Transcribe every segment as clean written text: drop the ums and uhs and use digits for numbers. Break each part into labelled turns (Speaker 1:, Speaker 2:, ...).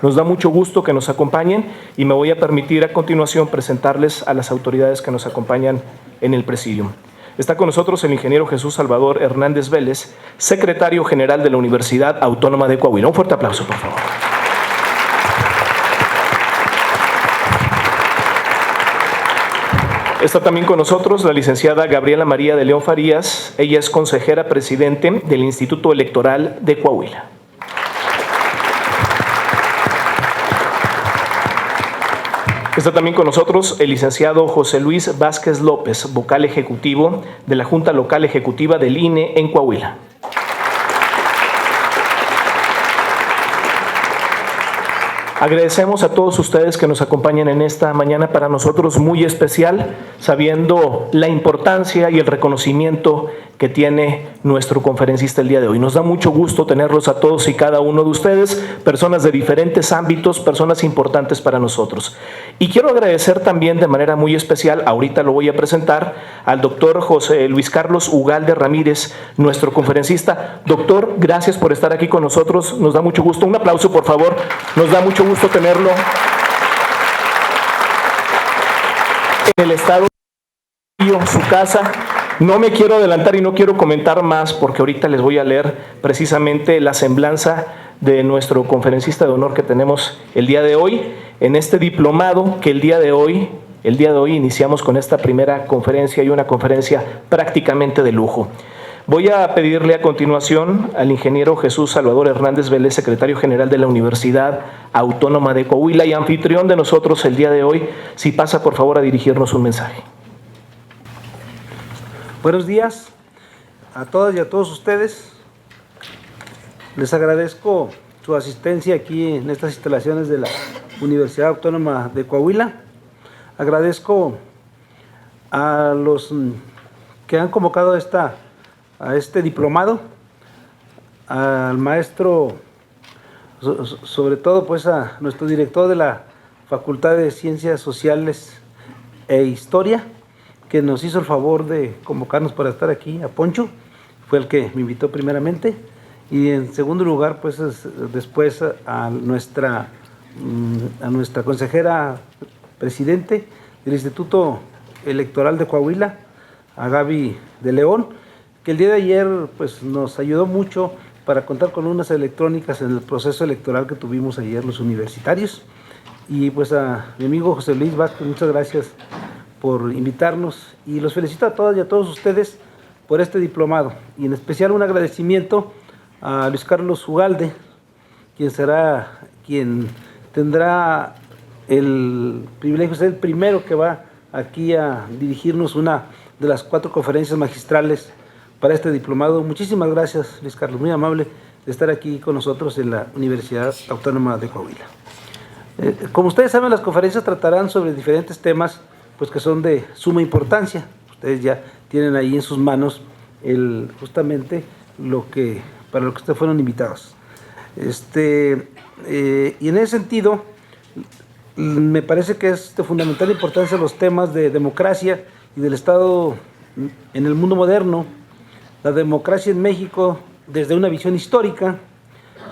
Speaker 1: Nos da mucho gusto que nos acompañen y me voy a permitir a continuación presentarles a las autoridades que nos acompañan en el presidium. Está con nosotros el ingeniero Jesús Salvador Hernández Vélez, secretario general de la Universidad Autónoma de Coahuila. Un fuerte aplauso, por favor. Está también con nosotros la licenciada Gabriela María de León Farías. Ella es consejera presidente del Instituto Electoral de Coahuila. Está también con nosotros el licenciado José Luis Vázquez López, vocal ejecutivo de la Junta Local Ejecutiva del INE en Coahuila. Agradecemos a todos ustedes que nos acompañan en esta mañana, para nosotros muy especial, sabiendo la importancia y el reconocimiento que tiene nuestro conferencista el día de hoy. Nos da mucho gusto tenerlos a todos y cada uno de ustedes, personas de diferentes ámbitos, personas importantes para nosotros. Y quiero agradecer también de manera muy especial, ahorita lo voy a presentar, al doctor José Luis Carlos Ugalde Ramírez, nuestro conferencista. Doctor, gracias por estar aquí con nosotros, nos da mucho gusto. Un aplauso, por favor, nos da mucho gusto tenerlo en el estado de su casa. No me quiero adelantar y no quiero comentar más porque ahorita les voy a leer precisamente la semblanza de nuestro conferencista de honor que tenemos el día de hoy en este diplomado que el día de hoy iniciamos con esta primera conferencia y una conferencia prácticamente de lujo. Voy a pedirle a continuación al ingeniero Jesús Salvador Hernández Vélez, secretario general de la Universidad Autónoma de Coahuila y anfitrión de nosotros el día de hoy, si pasa por favor a dirigirnos un mensaje.
Speaker 2: Buenos días a todas y a todos ustedes. Les agradezco su asistencia aquí en estas instalaciones de la Universidad Autónoma de Coahuila. Agradezco a los que han convocado a este diplomado, al maestro, sobre todo pues a nuestro director de la Facultad de Ciencias Sociales e Historia, que nos hizo el favor de convocarnos para estar aquí, a Poncho, fue el que me invitó primeramente, y en segundo lugar, pues después a nuestra consejera presidente del Instituto Electoral de Coahuila, a Gaby de León, que el día de ayer pues nos ayudó mucho para contar con unas electrónicas en el proceso electoral que tuvimos ayer los universitarios, y pues a mi amigo José Luis Vázquez, muchas gracias por invitarnos, y los felicito a todas y a todos ustedes por este diplomado, y en especial un agradecimiento a Luis Carlos Ugalde, quien tendrá el privilegio de ser el primero que va aquí a dirigirnos una de las 4 conferencias magistrales para este diplomado. Muchísimas gracias, Luis Carlos, muy amable de estar aquí con nosotros en la Universidad Autónoma de Coahuila. Como ustedes saben, las conferencias tratarán sobre diferentes temas pues que son de suma importancia. Ustedes ya tienen ahí en sus manos justamente para lo que ustedes fueron invitados. Y en ese sentido, me parece que es de fundamental importancia los temas de democracia y del Estado en el mundo moderno, la democracia en México desde una visión histórica,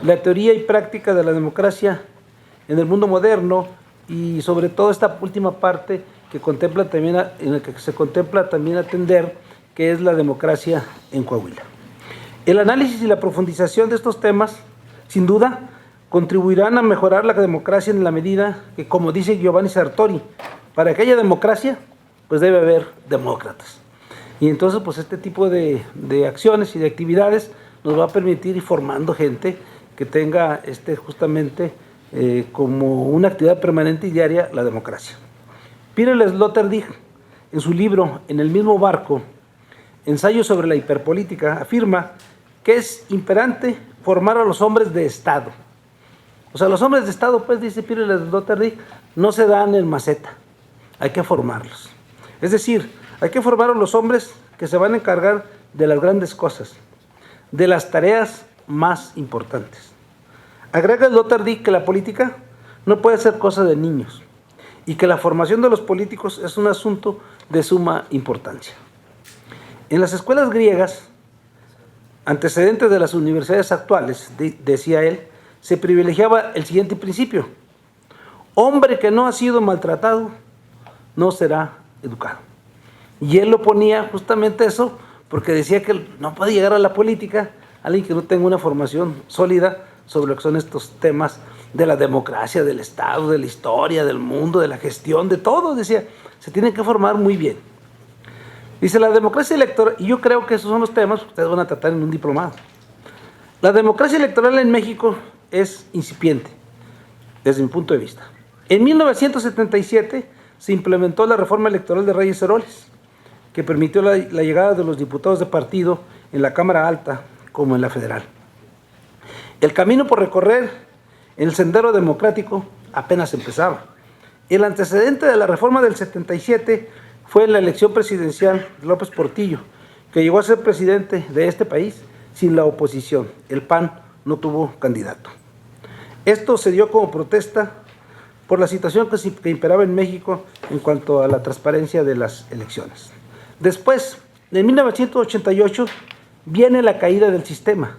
Speaker 2: la teoría y práctica de la democracia en el mundo moderno, y sobre todo esta última parte en la que se contempla también atender, que es la democracia en Coahuila. El análisis y la profundización de estos temas, sin duda, contribuirán a mejorar la democracia en la medida que, como dice Giovanni Sartori, para que haya democracia, pues debe haber demócratas. Y entonces, pues este tipo de acciones y de actividades nos va a permitir ir formando gente que tenga justamente como una actividad permanente y diaria la democracia. Peter Sloterdijk, en su libro En el mismo barco, ensayo sobre la hiperpolítica, afirma que es imperante formar a los hombres de Estado. O sea, los hombres de Estado, pues, dice Peter Sloterdijk, no se dan en maceta, hay que formarlos. Es decir, hay que formar a los hombres que se van a encargar de las grandes cosas, de las tareas más importantes. Agrega Sloterdijk que la política no puede ser cosa de niños y que la formación de los políticos es un asunto de suma importancia. En las escuelas griegas, antecedentes de las universidades actuales, decía él, se privilegiaba el siguiente principio: hombre que no ha sido maltratado no será educado. Y él lo ponía justamente eso porque decía que no puede llegar a la política alguien que no tenga una formación sólida sobre lo que son estos temas de la democracia, del Estado, de la historia, del mundo, de la gestión, de todo. Decía, se tienen que formar muy bien. Dice, la democracia electoral, y yo creo que esos son los temas que ustedes van a tratar en un diplomado. La democracia electoral en México es incipiente, desde mi punto de vista. En 1977 se implementó la reforma electoral de Reyes Heroles, que permitió la llegada de los diputados de partido en la Cámara Alta como en la Federal. El camino por recorrer en el sendero democrático apenas empezaba. El antecedente de la reforma del 77 fue la elección presidencial de López Portillo, que llegó a ser presidente de este país sin la oposición. El PAN no tuvo candidato. Esto se dio como protesta por la situación que imperaba en México en cuanto a la transparencia de las elecciones. Después, en 1988, viene la caída del sistema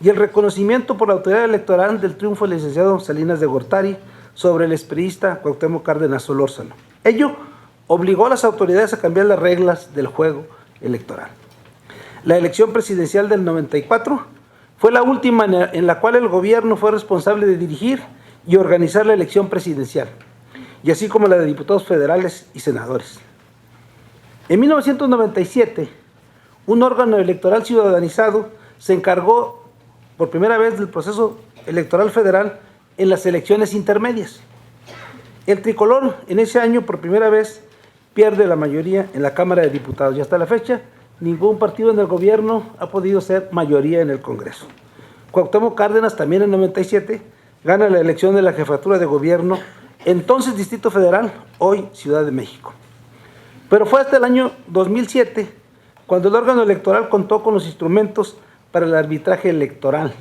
Speaker 2: y el reconocimiento por la autoridad electoral del triunfo del licenciado Salinas de Gortari sobre el expriista Cuauhtémoc Cárdenas Solórzano. Ello obligó a las autoridades a cambiar las reglas del juego electoral. La elección presidencial del 94 fue la última en la cual el gobierno fue responsable de dirigir y organizar la elección presidencial, y así como la de diputados federales y senadores. En 1997, un órgano electoral ciudadanizado se encargó por primera vez del proceso electoral federal en las elecciones intermedias. El tricolor en ese año por primera vez pierde la mayoría en la Cámara de Diputados y hasta la fecha ningún partido en el gobierno ha podido ser mayoría en el Congreso. Cuauhtémoc Cárdenas también en 97 gana la elección de la jefatura de gobierno, entonces Distrito Federal, hoy Ciudad de México. Pero fue hasta el año 2007 cuando el órgano electoral contó con los instrumentos para el arbitraje electoral,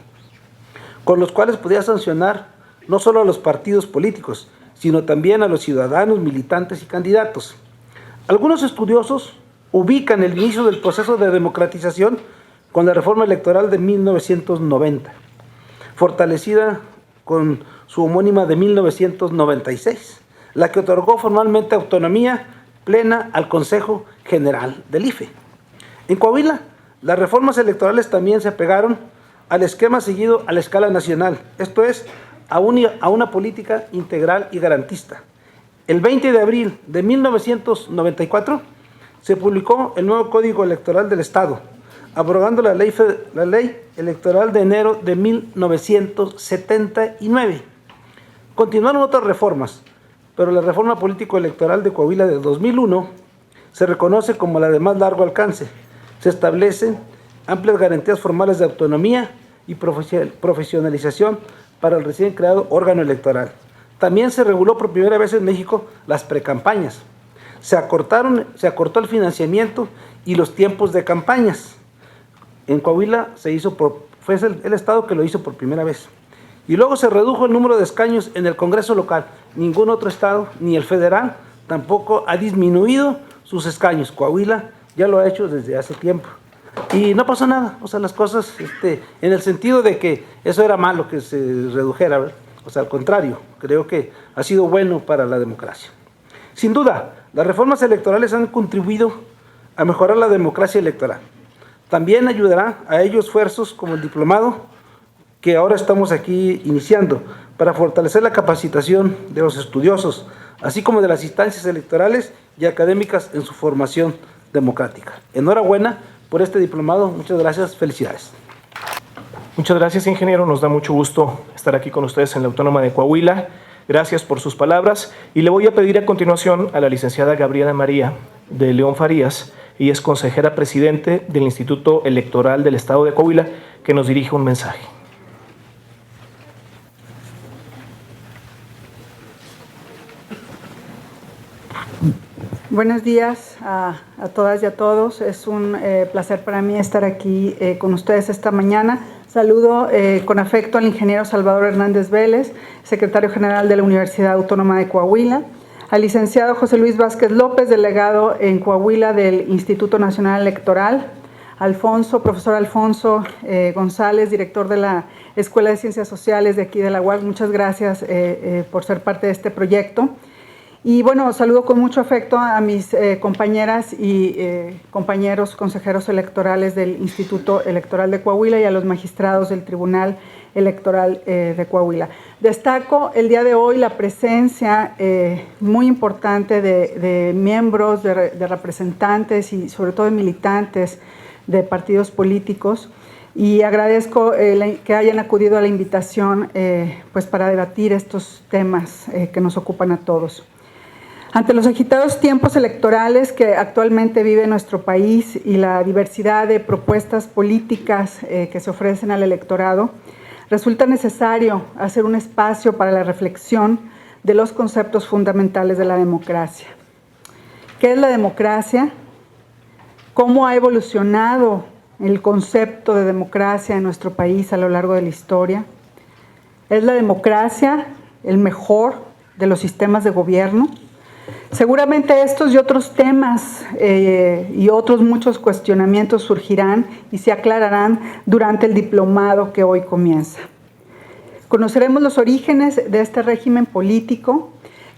Speaker 2: con los cuales podía sancionar no solo a los partidos políticos, sino también a los ciudadanos, militantes y candidatos. Algunos estudiosos ubican el inicio del proceso de democratización con la reforma electoral de 1990, fortalecida con su homónima de 1996, la que otorgó formalmente autonomía plena al Consejo General del IFE. En Coahuila, las reformas electorales también se apegaron al esquema seguido a la escala nacional, esto es, a una política integral y garantista. El 20 de abril de 1994 se publicó el nuevo Código Electoral del Estado, abrogando la ley electoral de enero de 1979. Continuaron otras reformas, pero la reforma político-electoral de Coahuila de 2001 se reconoce como la de más largo alcance. Se establecen amplias garantías formales de autonomía y profesionalización para el recién creado órgano electoral. También se reguló por primera vez en México las precampañas. Se acortó el financiamiento y los tiempos de campañas. En Coahuila fue el estado que lo hizo por primera vez. Y luego se redujo el número de escaños en el Congreso local. Ningún otro estado, ni el federal, tampoco ha disminuido sus escaños. Coahuila ya lo ha hecho desde hace tiempo. Y no pasó nada. O sea, las cosas, en el sentido de que eso era malo que se redujera, ¿verdad? O sea, al contrario, creo que ha sido bueno para la democracia. Sin duda, las reformas electorales han contribuido a mejorar la democracia electoral. También ayudará a ellos esfuerzos como el diplomado que ahora estamos aquí iniciando para fortalecer la capacitación de los estudiosos, así como de las instancias electorales y académicas en su formación democrática. Enhorabuena por este diplomado. Muchas gracias. Felicidades.
Speaker 1: Muchas gracias, ingeniero. Nos da mucho gusto estar aquí con ustedes en la Autónoma de Coahuila. Gracias por sus palabras. Y le voy a pedir a continuación a la licenciada Gabriela María de León Farías, ella es consejera presidente del Instituto Electoral del Estado de Coahuila, que nos dirige un mensaje.
Speaker 3: Buenos días a todas y a todos. Es un placer para mí estar aquí con ustedes esta mañana. Saludo con afecto al ingeniero Salvador Hernández Vélez, secretario general de la Universidad Autónoma de Coahuila, al licenciado José Luis Vázquez López, delegado en Coahuila del Instituto Nacional Electoral, profesor Alfonso González, director de la Escuela de Ciencias Sociales de aquí de la UAC. Muchas gracias por ser parte de este proyecto. Y bueno, saludo con mucho afecto a mis compañeras y compañeros consejeros electorales del Instituto Electoral de Coahuila y a los magistrados del Tribunal Electoral de Coahuila. Destaco el día de hoy la presencia muy importante de miembros, de representantes y sobre todo de militantes de partidos políticos, y agradezco que hayan acudido a la invitación pues para debatir estos temas que nos ocupan a todos. Ante los agitados tiempos electorales que actualmente vive nuestro país y la diversidad de propuestas políticas que se ofrecen al electorado, resulta necesario hacer un espacio para la reflexión de los conceptos fundamentales de la democracia. ¿Qué es la democracia? ¿Cómo ha evolucionado el concepto de democracia en nuestro país a lo largo de la historia? ¿Es la democracia el mejor de los sistemas de gobierno? Seguramente estos y otros temas y otros muchos cuestionamientos surgirán y se aclararán durante el diplomado que hoy comienza. Conoceremos los orígenes de este régimen político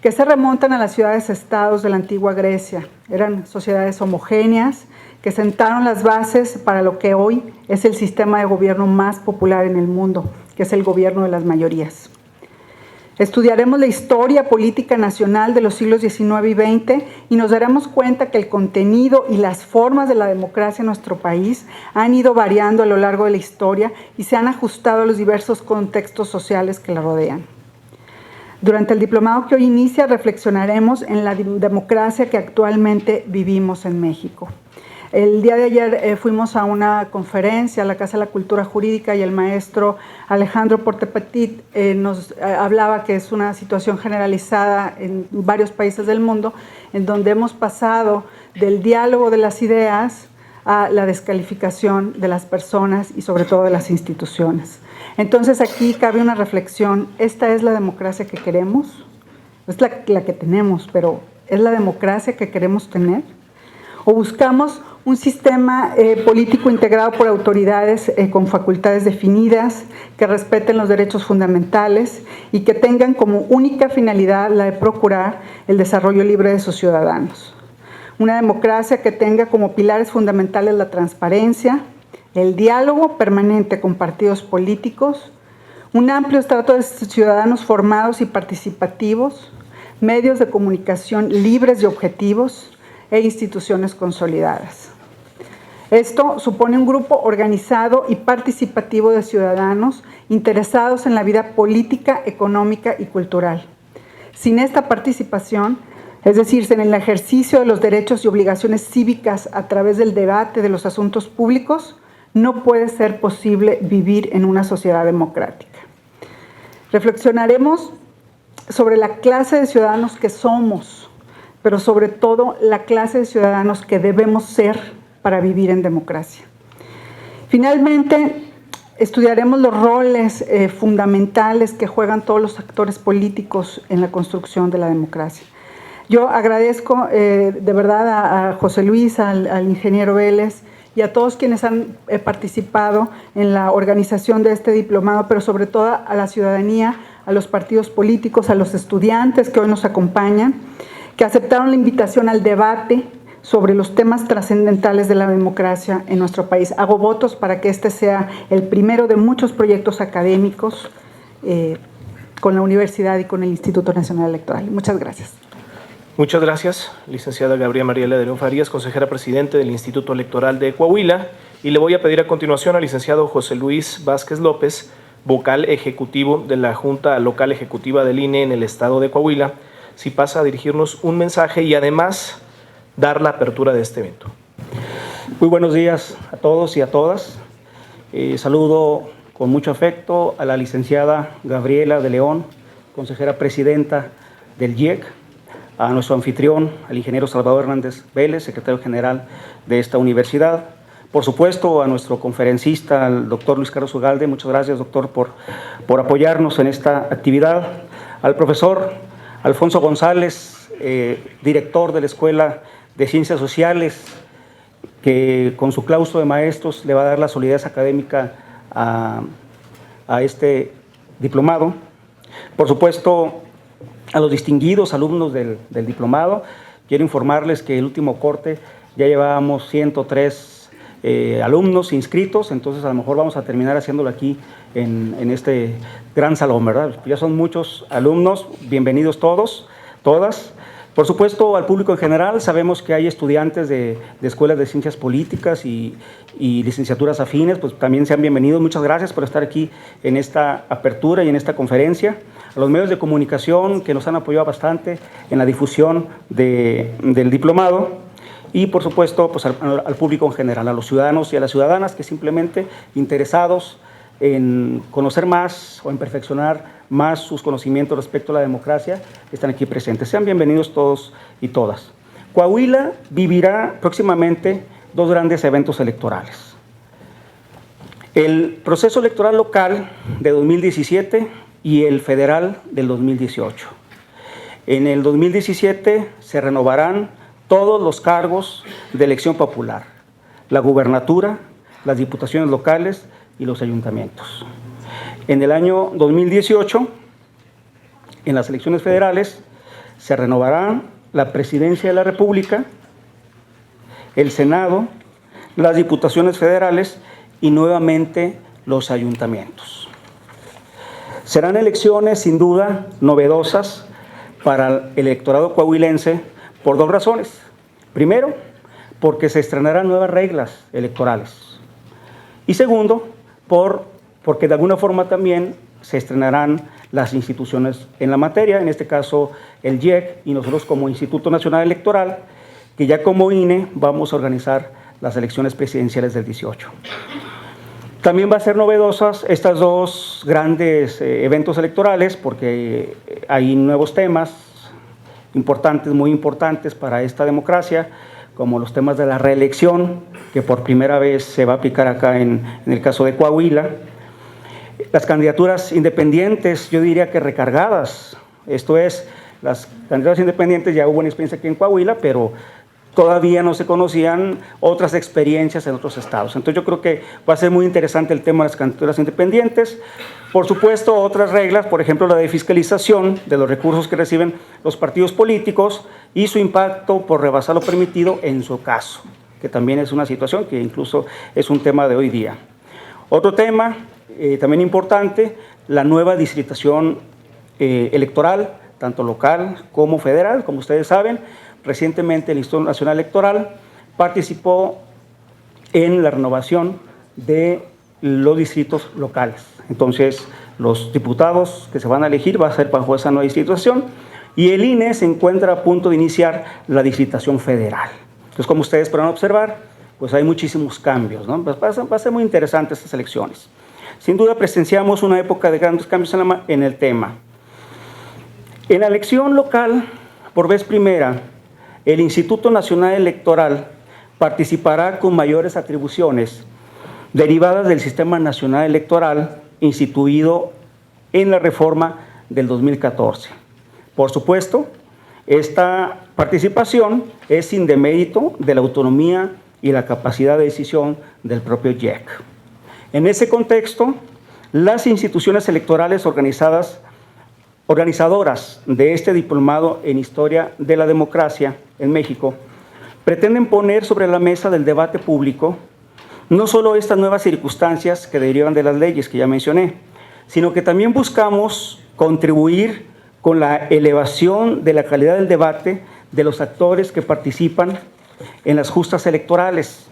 Speaker 3: que se remontan a las ciudades-estados de la antigua Grecia. Eran sociedades homogéneas que sentaron las bases para lo que hoy es el sistema de gobierno más popular en el mundo, que es el gobierno de las mayorías. Estudiaremos la historia política nacional de los siglos XIX y XX y nos daremos cuenta que el contenido y las formas de la democracia en nuestro país han ido variando a lo largo de la historia y se han ajustado a los diversos contextos sociales que la rodean. Durante el diplomado que hoy inicia, reflexionaremos en la democracia que actualmente vivimos en México. El día de ayer fuimos a una conferencia a la Casa de la Cultura Jurídica y el maestro Alejandro Portepetit nos hablaba que es una situación generalizada en varios países del mundo, en donde hemos pasado del diálogo de las ideas a la descalificación de las personas y sobre todo de las instituciones. Entonces aquí cabe una reflexión: ¿esta es la democracia que queremos? Es la que tenemos, pero ¿es la democracia que queremos tener? ¿O buscamos un sistema político integrado por autoridades con facultades definidas, que respeten los derechos fundamentales y que tengan como única finalidad la de procurar el desarrollo libre de sus ciudadanos? Una democracia que tenga como pilares fundamentales la transparencia, el diálogo permanente con partidos políticos, un amplio estrato de ciudadanos formados y participativos, medios de comunicación libres y objetivos e instituciones consolidadas. Esto supone un grupo organizado y participativo de ciudadanos interesados en la vida política, económica y cultural. Sin esta participación, es decir, en el ejercicio de los derechos y obligaciones cívicas a través del debate de los asuntos públicos, no puede ser posible vivir en una sociedad democrática. Reflexionaremos sobre la clase de ciudadanos que somos, pero sobre todo la clase de ciudadanos que debemos ser para vivir en democracia. Finalmente, estudiaremos los roles fundamentales que juegan todos los actores políticos en la construcción de la democracia. Yo agradezco de verdad a José Luis, al ingeniero Vélez y a todos quienes han participado en la organización de este diplomado, pero sobre todo a la ciudadanía, a los partidos políticos, a los estudiantes que hoy nos acompañan, que aceptaron la invitación al debate sobre los temas trascendentales de la democracia en nuestro país. Hago votos para que este sea el primero de muchos proyectos académicos con la universidad y con el Instituto Nacional Electoral. Muchas gracias.
Speaker 1: Muchas gracias, licenciada Gabriela Mariela de León Farías, consejera presidente del Instituto Electoral de Coahuila. Y le voy a pedir a continuación al licenciado José Luis Vázquez López, vocal ejecutivo de la Junta Local Ejecutiva del INE en el estado de Coahuila, si pasa a dirigirnos un mensaje y además dar la apertura de este evento.
Speaker 4: Muy buenos días a todos y a todas. Saludo con mucho afecto a la licenciada Gabriela de León, consejera presidenta del IEC, a nuestro anfitrión, al ingeniero Salvador Hernández Vélez, secretario general de esta universidad. Por supuesto, a nuestro conferencista, al doctor Luis Carlos Ugalde. Muchas gracias, doctor, por apoyarnos en esta actividad. Al profesor Alfonso González, director de la Escuela de Ciencias Sociales, que con su claustro de maestros le va a dar la solidez académica a este diplomado. Por supuesto, a los distinguidos alumnos del diplomado, quiero informarles que el último corte ya llevábamos 103 alumnos inscritos, entonces a lo mejor vamos a terminar haciéndolo aquí en este gran salón, ¿verdad? Ya son muchos alumnos, bienvenidos todos, todas. Por supuesto, al público en general, sabemos que hay estudiantes de escuelas de ciencias políticas y licenciaturas afines, pues también sean bienvenidos. Muchas gracias por estar aquí en esta apertura y en esta conferencia. A los medios de comunicación que nos han apoyado bastante en la difusión del diplomado y, por supuesto, pues al público en general, a los ciudadanos y a las ciudadanas que simplemente interesados en conocer más o en perfeccionar más sus conocimientos respecto a la democracia, están aquí presentes. Sean bienvenidos todos y todas. Coahuila vivirá próximamente dos grandes eventos electorales. El proceso electoral local de 2017 y el federal del 2018. En el 2017 se renovarán todos los cargos de elección popular, la gubernatura, las diputaciones locales y los ayuntamientos. En el año 2018, en las elecciones federales, se renovará la Presidencia de la República, el Senado, las diputaciones federales y nuevamente los ayuntamientos. Serán elecciones sin duda novedosas para el electorado coahuilense por dos razones. Primero, porque se estrenarán nuevas reglas electorales. Y segundo, porque de alguna forma también se estrenarán las instituciones en la materia, en este caso el IEC y nosotros como Instituto Nacional Electoral, que ya como INE vamos a organizar las elecciones presidenciales del 18. También va a ser novedosas estas dos grandes eventos electorales porque hay nuevos temas importantes, muy importantes para esta democracia, como los temas de la reelección, que por primera vez se va a aplicar acá en el caso de Coahuila. Las candidaturas independientes, yo diría que recargadas, esto es, las candidaturas independientes ya hubo una experiencia aquí en Coahuila, pero todavía no se conocían otras experiencias en otros estados. Entonces yo creo que va a ser muy interesante el tema de las candidaturas independientes. Por supuesto, otras reglas, por ejemplo, la de fiscalización de los recursos que reciben los partidos políticos y su impacto por rebasar lo permitido en su caso, que también es una situación que incluso es un tema de hoy día. Otro tema también importante, la nueva distritación electoral, tanto local como federal. Como ustedes saben, recientemente el Instituto Nacional Electoral participó en la renovación de los distritos locales. Entonces, los diputados que se van a elegir va a ser bajo esa nueva distritación y el INE se encuentra a punto de iniciar la distritación federal. Entonces, como ustedes podrán observar, pues hay muchísimos cambios, ¿no? Va a ser muy interesante estas elecciones. Sin duda presenciamos una época de grandes cambios en el tema. En la elección local, por vez primera, el Instituto Nacional Electoral participará con mayores atribuciones derivadas del Sistema Nacional Electoral instituido en la reforma del 2014. Por supuesto, esta participación es sin demérito de la autonomía y la capacidad de decisión del propio IEC. En ese contexto, las instituciones electorales organizadoras de este diplomado en Historia de la Democracia en México pretenden poner sobre la mesa del debate público no solo estas nuevas circunstancias que derivan de las leyes que ya mencioné, sino que también buscamos contribuir con la elevación de la calidad del debate de los actores que participan en las justas electorales,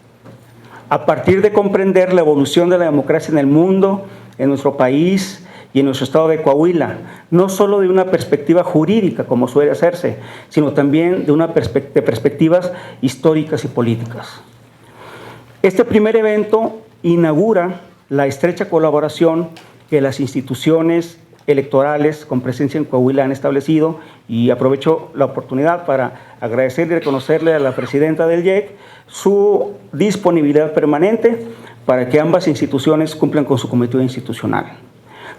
Speaker 4: a partir de comprender la evolución de la democracia en el mundo, en nuestro país y en nuestro estado de Coahuila, no solo de una perspectiva jurídica, como suele hacerse, sino también de perspectivas históricas y políticas. Este primer evento inaugura la estrecha colaboración que las instituciones electorales con presencia en Coahuila han establecido, y aprovecho la oportunidad para agradecer y reconocerle a la presidenta del IEC su disponibilidad permanente para que ambas instituciones cumplan con su cometido institucional.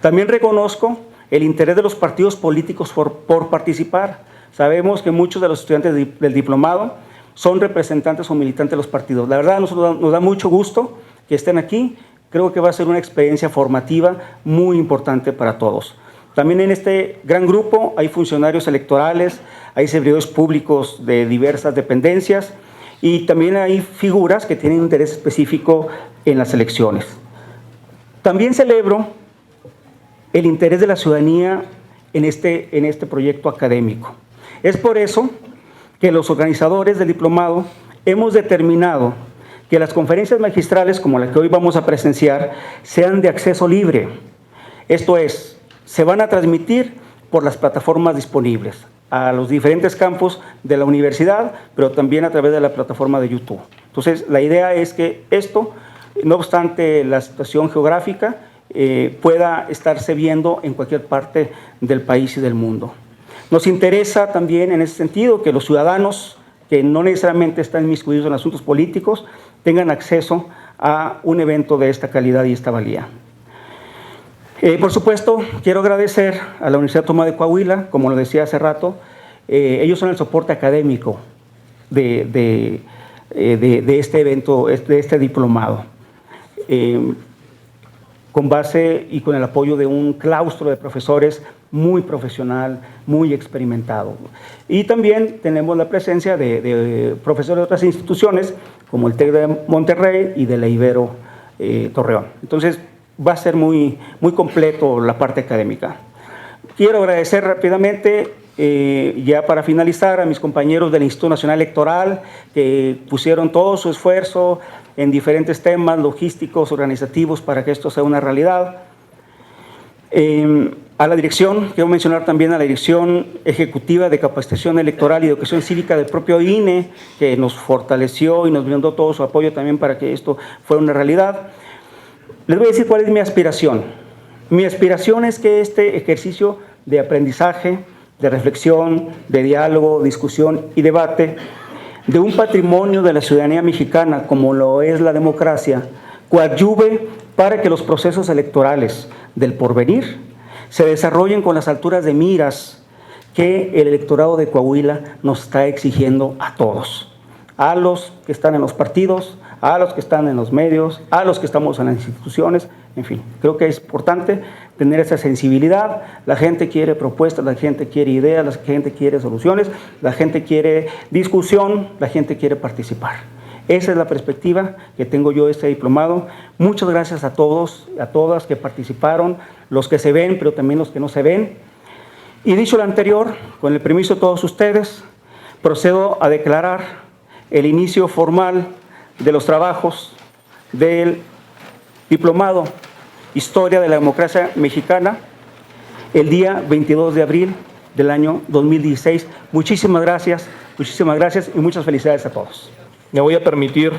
Speaker 4: También reconozco el interés de los partidos políticos por participar. Sabemos que muchos de los estudiantes del diplomado son representantes o militantes de los partidos. La verdad, nos da mucho gusto que estén aquí. Creo que va a ser una experiencia formativa muy importante para todos. También en este gran grupo hay funcionarios electorales, hay servidores públicos de diversas dependencias y también hay figuras que tienen interés específico en las elecciones. También celebro el interés de la ciudadanía en este proyecto académico. Es por eso que los organizadores del diplomado hemos determinado que las conferencias magistrales, como la que hoy vamos a presenciar, sean de acceso libre. Esto es, se van a transmitir por las plataformas disponibles a los diferentes campus de la universidad, pero también a través de la plataforma de YouTube. Entonces, la idea es que esto, no obstante la situación geográfica, pueda estarse viendo en cualquier parte del país y del mundo. Nos interesa también en ese sentido que los ciudadanos que no necesariamente están inmiscuidos en asuntos políticos tengan acceso a un evento de esta calidad y esta valía. Por supuesto, quiero agradecer a la Universidad Autónoma de Coahuila, como lo decía hace rato, ellos son el soporte académico de este evento, de este diplomado. Con base y con el apoyo de un claustro de profesores muy profesional, muy experimentado. Y también tenemos la presencia de profesores de otras instituciones, como el TEC de Monterrey y de la Ibero Torreón. Entonces, va a ser muy completo la parte académica. Quiero agradecer rápidamente, ya para finalizar, a mis compañeros del Instituto Nacional Electoral, que pusieron todo su esfuerzo en diferentes temas logísticos, organizativos, para que esto sea una realidad. A la dirección, quiero mencionar también a la Dirección Ejecutiva de Capacitación Electoral y Educación Cívica del propio INE, que nos fortaleció y nos brindó todo su apoyo también para que esto fuera una realidad. Les voy a decir cuál es mi aspiración. Mi aspiración es que este ejercicio de aprendizaje, de reflexión, de diálogo, discusión y debate, de un patrimonio de la ciudadanía mexicana como lo es la democracia, coadyuve para que los procesos electorales del porvenir se desarrollen con las alturas de miras que el electorado de Coahuila nos está exigiendo a todos, a los que están en los partidos, a los que están en los medios, a los que estamos en las instituciones, en fin, creo que es importante tener esa sensibilidad. La gente quiere propuestas, la gente quiere ideas, la gente quiere soluciones, la gente quiere discusión, la gente quiere participar. Esa es la perspectiva que tengo yo de este diplomado. Muchas gracias a todos, a todas que participaron, los que se ven, pero también los que no se ven. Y dicho lo anterior, con el permiso de todos ustedes, procedo a declarar el inicio formal de los trabajos del diplomado Historia de la Democracia Mexicana el día 22 de abril del año 2016. Muchísimas gracias y muchas felicidades a todos.
Speaker 1: Me voy a permitir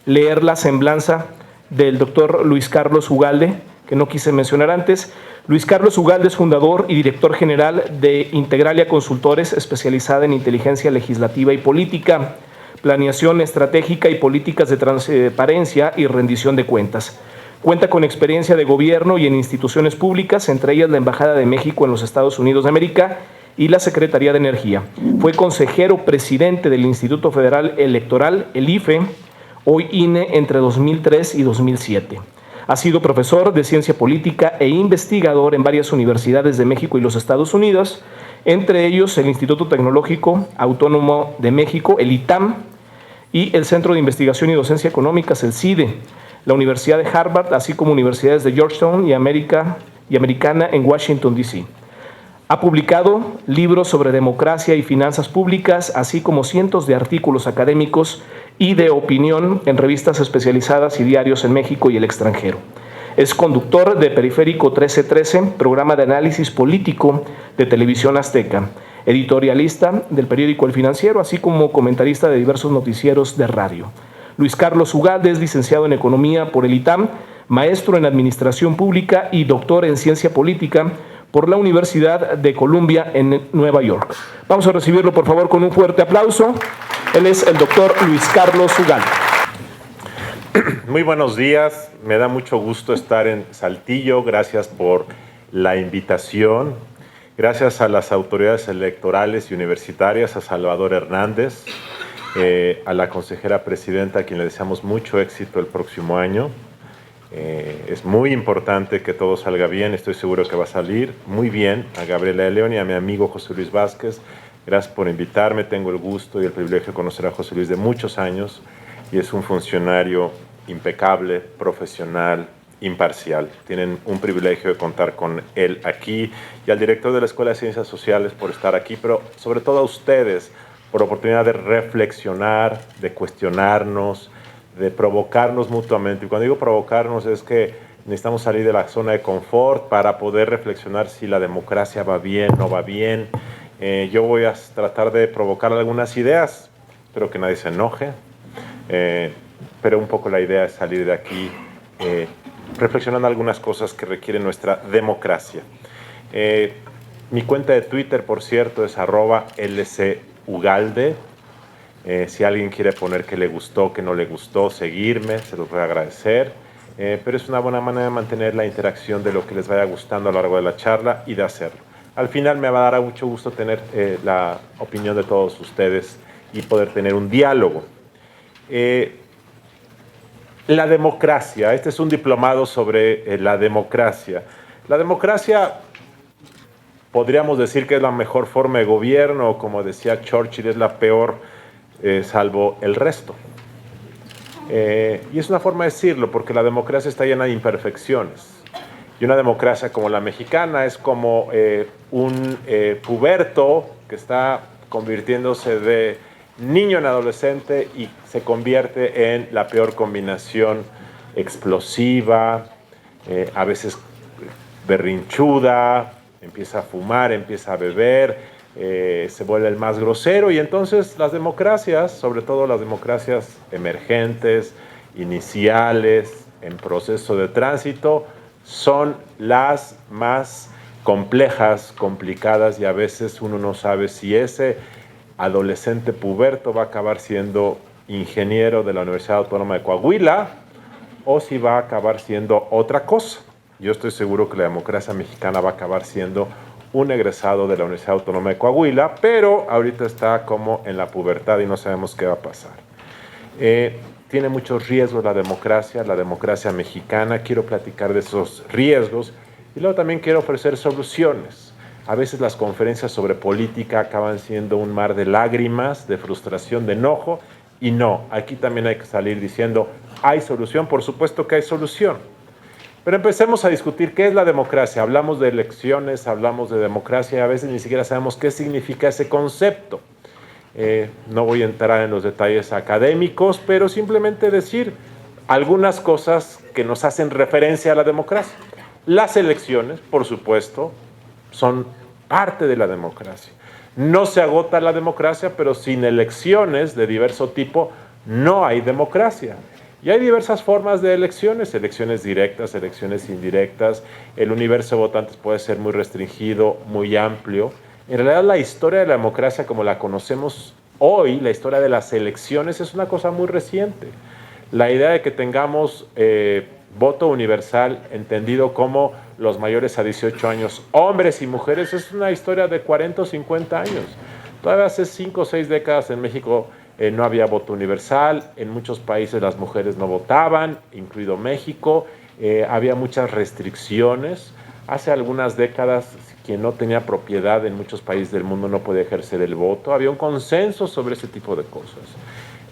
Speaker 1: leer la semblanza del doctor Luis Carlos Ugalde, que no quise mencionar antes. Luis Carlos Ugalde es fundador y director general de Integralia Consultores, especializada en inteligencia legislativa y política, planeación estratégica y políticas de transparencia y rendición de cuentas. Cuenta con experiencia de gobierno y en instituciones públicas, entre ellas la Embajada de México en los Estados Unidos de América y la Secretaría de Energía. Fue consejero presidente del Instituto Federal Electoral, el IFE, hoy INE, entre 2003 y 2007. Ha sido profesor de ciencia política e investigador en varias universidades de México y los Estados Unidos, entre ellos el Instituto Tecnológico Autónomo de México, el ITAM, y el Centro de Investigación y Docencia Económicas, el CIDE, la Universidad de Harvard, así como universidades de Georgetown y Americana en Washington, D.C. Ha publicado libros sobre democracia y finanzas públicas, así como cientos de artículos académicos y de opinión en revistas especializadas y diarios en México y el extranjero. Es conductor de Periférico 1313, programa de análisis político de Televisión Azteca, editorialista del periódico El Financiero, así como comentarista de diversos noticieros de radio. Luis Carlos Ugalde es licenciado en Economía por el ITAM, maestro en Administración Pública y doctor en Ciencia Política por la Universidad de Columbia en Nueva York. Vamos a recibirlo, por favor, con un fuerte aplauso. Él es el doctor Luis Carlos Ugalde.
Speaker 5: Muy buenos días, me da mucho gusto estar en Saltillo, gracias por la invitación, gracias a las autoridades electorales y universitarias, a Salvador Hernández, a la consejera presidenta, a quien le deseamos mucho éxito el próximo año. Es muy importante que todo salga bien, estoy seguro que va a salir muy bien. A Gabriela de León y a mi amigo José Luis Vázquez, gracias por invitarme. Tengo el gusto y el privilegio de conocer a José Luis de muchos años y es un funcionario impecable, profesional, imparcial. Tienen un privilegio de contar con él aquí, y al director de la Escuela de Ciencias Sociales por estar aquí, pero sobre todo a ustedes por la oportunidad de reflexionar, de cuestionarnos, de provocarnos mutuamente. Y cuando digo provocarnos es que necesitamos salir de la zona de confort para poder reflexionar si la democracia va bien, no va bien. Yo voy a tratar de provocar algunas ideas, espero que nadie se enoje, pero un poco la idea es salir de aquí reflexionando algunas cosas que requieren nuestra democracia. Mi cuenta de Twitter, por cierto, es @lcugalde. Si alguien quiere poner que le gustó, que no le gustó, seguirme, se los voy a agradecer. Pero es una buena manera de mantener la interacción de lo que les vaya gustando a lo largo de la charla y de hacerlo. Al final me va a dar mucho gusto tener la opinión de todos ustedes y poder tener un diálogo. La democracia, este es un diplomado sobre la democracia. La democracia, podríamos decir que es la mejor forma de gobierno, o como decía Churchill, es la peor, salvo el resto. Y es una forma de decirlo, porque la democracia está llena de imperfecciones. Y una democracia como la mexicana es como un puberto que está convirtiéndose de niño en adolescente y se convierte en la peor combinación explosiva, a veces berrinchuda, empieza a fumar, empieza a beber, se vuelve el más grosero, y entonces las democracias, sobre todo las democracias emergentes, iniciales, en proceso de tránsito, son las más complejas, complicadas, y a veces uno no sabe si ese adolescente puberto va a acabar siendo ingeniero de la Universidad Autónoma de Coahuila o si va a acabar siendo otra cosa. Yo estoy seguro que la democracia mexicana va a acabar siendo un egresado de la Universidad Autónoma de Coahuila, pero ahorita está como en la pubertad y no sabemos qué va a pasar. Tiene muchos riesgos la democracia mexicana. Quiero platicar de esos riesgos y luego también quiero ofrecer soluciones. A veces las conferencias sobre política acaban siendo un mar de lágrimas, de frustración, de enojo, y no, aquí también hay que salir diciendo, ¿hay solución? Por supuesto que hay solución. Pero empecemos a discutir qué es la democracia. Hablamos de elecciones, hablamos de democracia y a veces ni siquiera sabemos qué significa ese concepto. No voy a entrar en los detalles académicos, pero simplemente decir algunas cosas que nos hacen referencia a la democracia. Las elecciones, por supuesto, son parte de la democracia. No se agota la democracia, pero sin elecciones de diverso tipo no hay democracia. Y hay diversas formas de elecciones directas, elecciones indirectas. El universo de votantes puede ser muy restringido, muy amplio. En realidad, la historia de la democracia como la conocemos hoy, la historia de las elecciones, es una cosa muy reciente. La idea de que tengamos voto universal, entendido como los mayores a 18 años, hombres y mujeres, es una historia de 40 o 50 años. Todavía hace 5 o 6 décadas en México no había voto universal, en muchos países las mujeres no votaban, incluido México, había muchas restricciones. Hace algunas décadas, quien no tenía propiedad en muchos países del mundo no podía ejercer el voto. Había un consenso sobre ese tipo de cosas.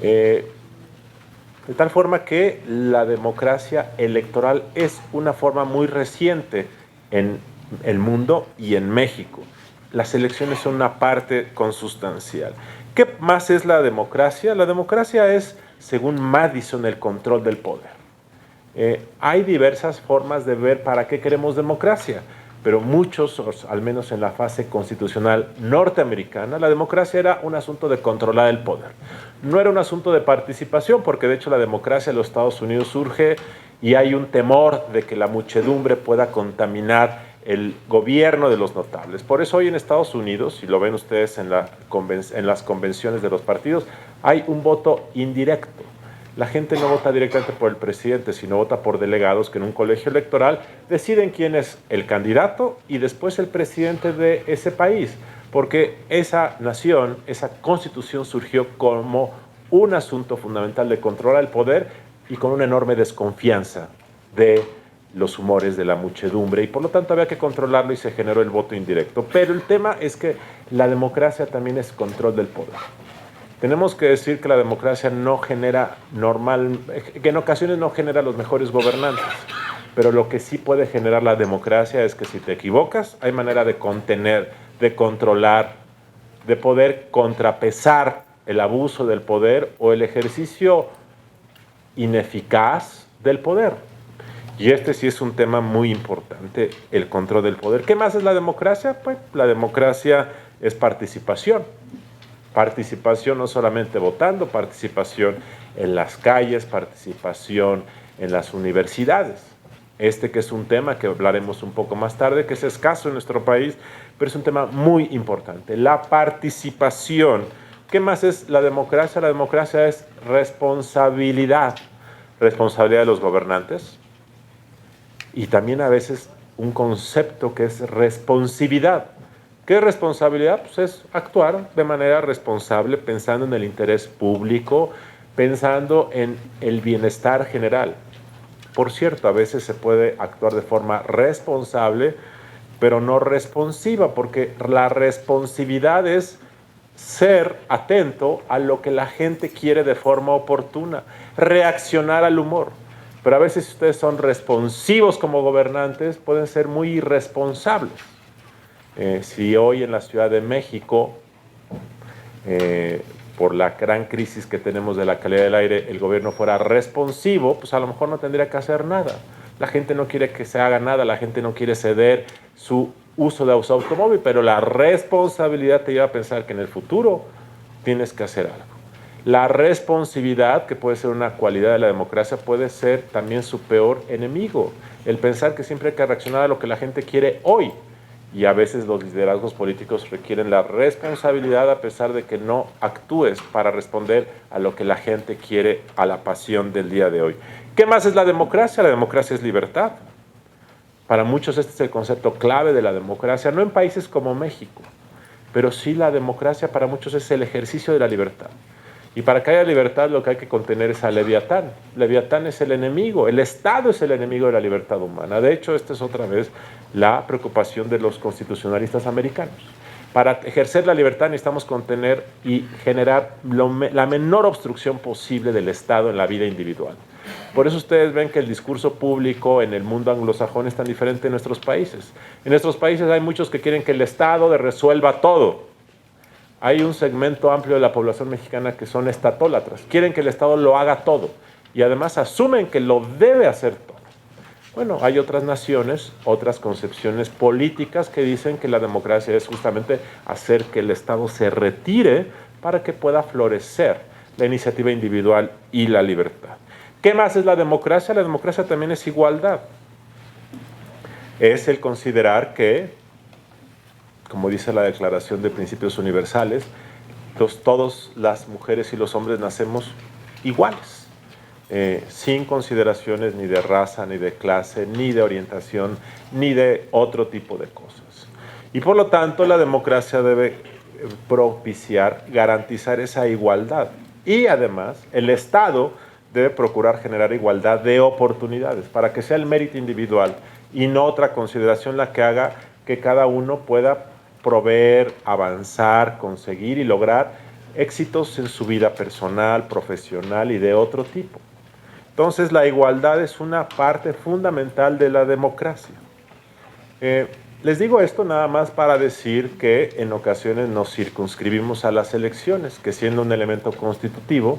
Speaker 5: De tal forma que la democracia electoral es una forma muy reciente en el mundo y en México. Las elecciones son una parte consustancial. ¿Qué más es la democracia? La democracia es, según Madison, el control del poder. Hay diversas formas de ver para qué queremos democracia, pero muchos, al menos en la fase constitucional norteamericana, la democracia era un asunto de controlar el poder. No era un asunto de participación, porque de hecho la democracia en los Estados Unidos surge y hay un temor de que la muchedumbre pueda contaminar el gobierno de los notables. Por eso hoy en Estados Unidos, y lo ven ustedes en las convenciones de los partidos, hay un voto indirecto. La gente no vota directamente por el presidente, sino vota por delegados que en un colegio electoral deciden quién es el candidato y después el presidente de ese país, porque esa nación, esa constitución surgió como un asunto fundamental de controlar el poder y con una enorme desconfianza de los humores de la muchedumbre, y por lo tanto había que controlarlo y se generó el voto indirecto. Pero el tema es que la democracia también es control del poder. Tenemos que decir que la democracia no genera que en ocasiones no genera los mejores gobernantes, pero lo que sí puede generar la democracia es que si te equivocas, hay manera de contener, de controlar, de poder contrapesar el abuso del poder o el ejercicio ineficaz del poder. Y este sí es un tema muy importante, el control del poder. ¿Qué más es la democracia? Pues la democracia es participación. Participación no solamente votando, participación en las calles, participación en las universidades. Este que es un tema que hablaremos un poco más tarde, que es escaso en nuestro país, pero es un tema muy importante. La participación. ¿Qué más es la democracia? La democracia es responsabilidad. Responsabilidad de los gobernantes. Y también a veces un concepto que es responsividad. ¿Qué es responsabilidad? Pues es actuar de manera responsable, pensando en el interés público, pensando en el bienestar general. Por cierto, a veces se puede actuar de forma responsable, pero no responsiva, porque la responsividad es ser atento a lo que la gente quiere de forma oportuna, reaccionar al humor. Pero a veces si ustedes son responsivos como gobernantes, pueden ser muy irresponsables. Si hoy en la Ciudad de México, por la gran crisis que tenemos de la calidad del aire, el gobierno fuera responsivo, pues a lo mejor no tendría que hacer nada. La gente no quiere que se haga nada, la gente no quiere ceder su uso de su automóvil, pero la responsabilidad te lleva a pensar que en el futuro tienes que hacer algo. La responsividad, que puede ser una cualidad de la democracia, puede ser también su peor enemigo. El pensar que siempre hay que reaccionar a lo que la gente quiere hoy. Y a veces los liderazgos políticos requieren la responsabilidad a pesar de que no actúes para responder a lo que la gente quiere, a la pasión del día de hoy. ¿Qué más es la democracia? La democracia es libertad. Para muchos este es el concepto clave de la democracia, no en países como México, pero sí la democracia para muchos es el ejercicio de la libertad. Y para que haya libertad lo que hay que contener es a Leviatán. Leviatán es el enemigo, el Estado es el enemigo de la libertad humana. De hecho, esta es otra vez la preocupación de los constitucionalistas americanos. Para ejercer la libertad necesitamos contener y generar la menor obstrucción posible del Estado en la vida individual. Por eso ustedes ven que el discurso público en el mundo anglosajón es tan diferente en nuestros países. En nuestros países hay muchos que quieren que el Estado resuelva todo. Hay un segmento amplio de la población mexicana que son estatólatras. Quieren que el Estado lo haga todo y además asumen que lo debe hacer todo. Bueno, hay otras naciones, otras concepciones políticas que dicen que la democracia es justamente hacer que el Estado se retire para que pueda florecer la iniciativa individual y la libertad. ¿Qué más es la democracia? La democracia también es igualdad. Es el considerar que, como dice la Declaración de Principios Universales, todas las mujeres y los hombres nacemos iguales, sin consideraciones ni de raza, ni de clase, ni de orientación, ni de otro tipo de cosas. Y por lo tanto la democracia debe propiciar, garantizar esa igualdad. Y además el Estado debe procurar generar igualdad de oportunidades para que sea el mérito individual y no otra consideración la que haga que cada uno pueda proveer, avanzar, conseguir y lograr éxitos en su vida personal, profesional y de otro tipo. Entonces la igualdad es una parte fundamental de la democracia. Les digo esto nada más para decir que en ocasiones nos circunscribimos a las elecciones, que siendo un elemento constitutivo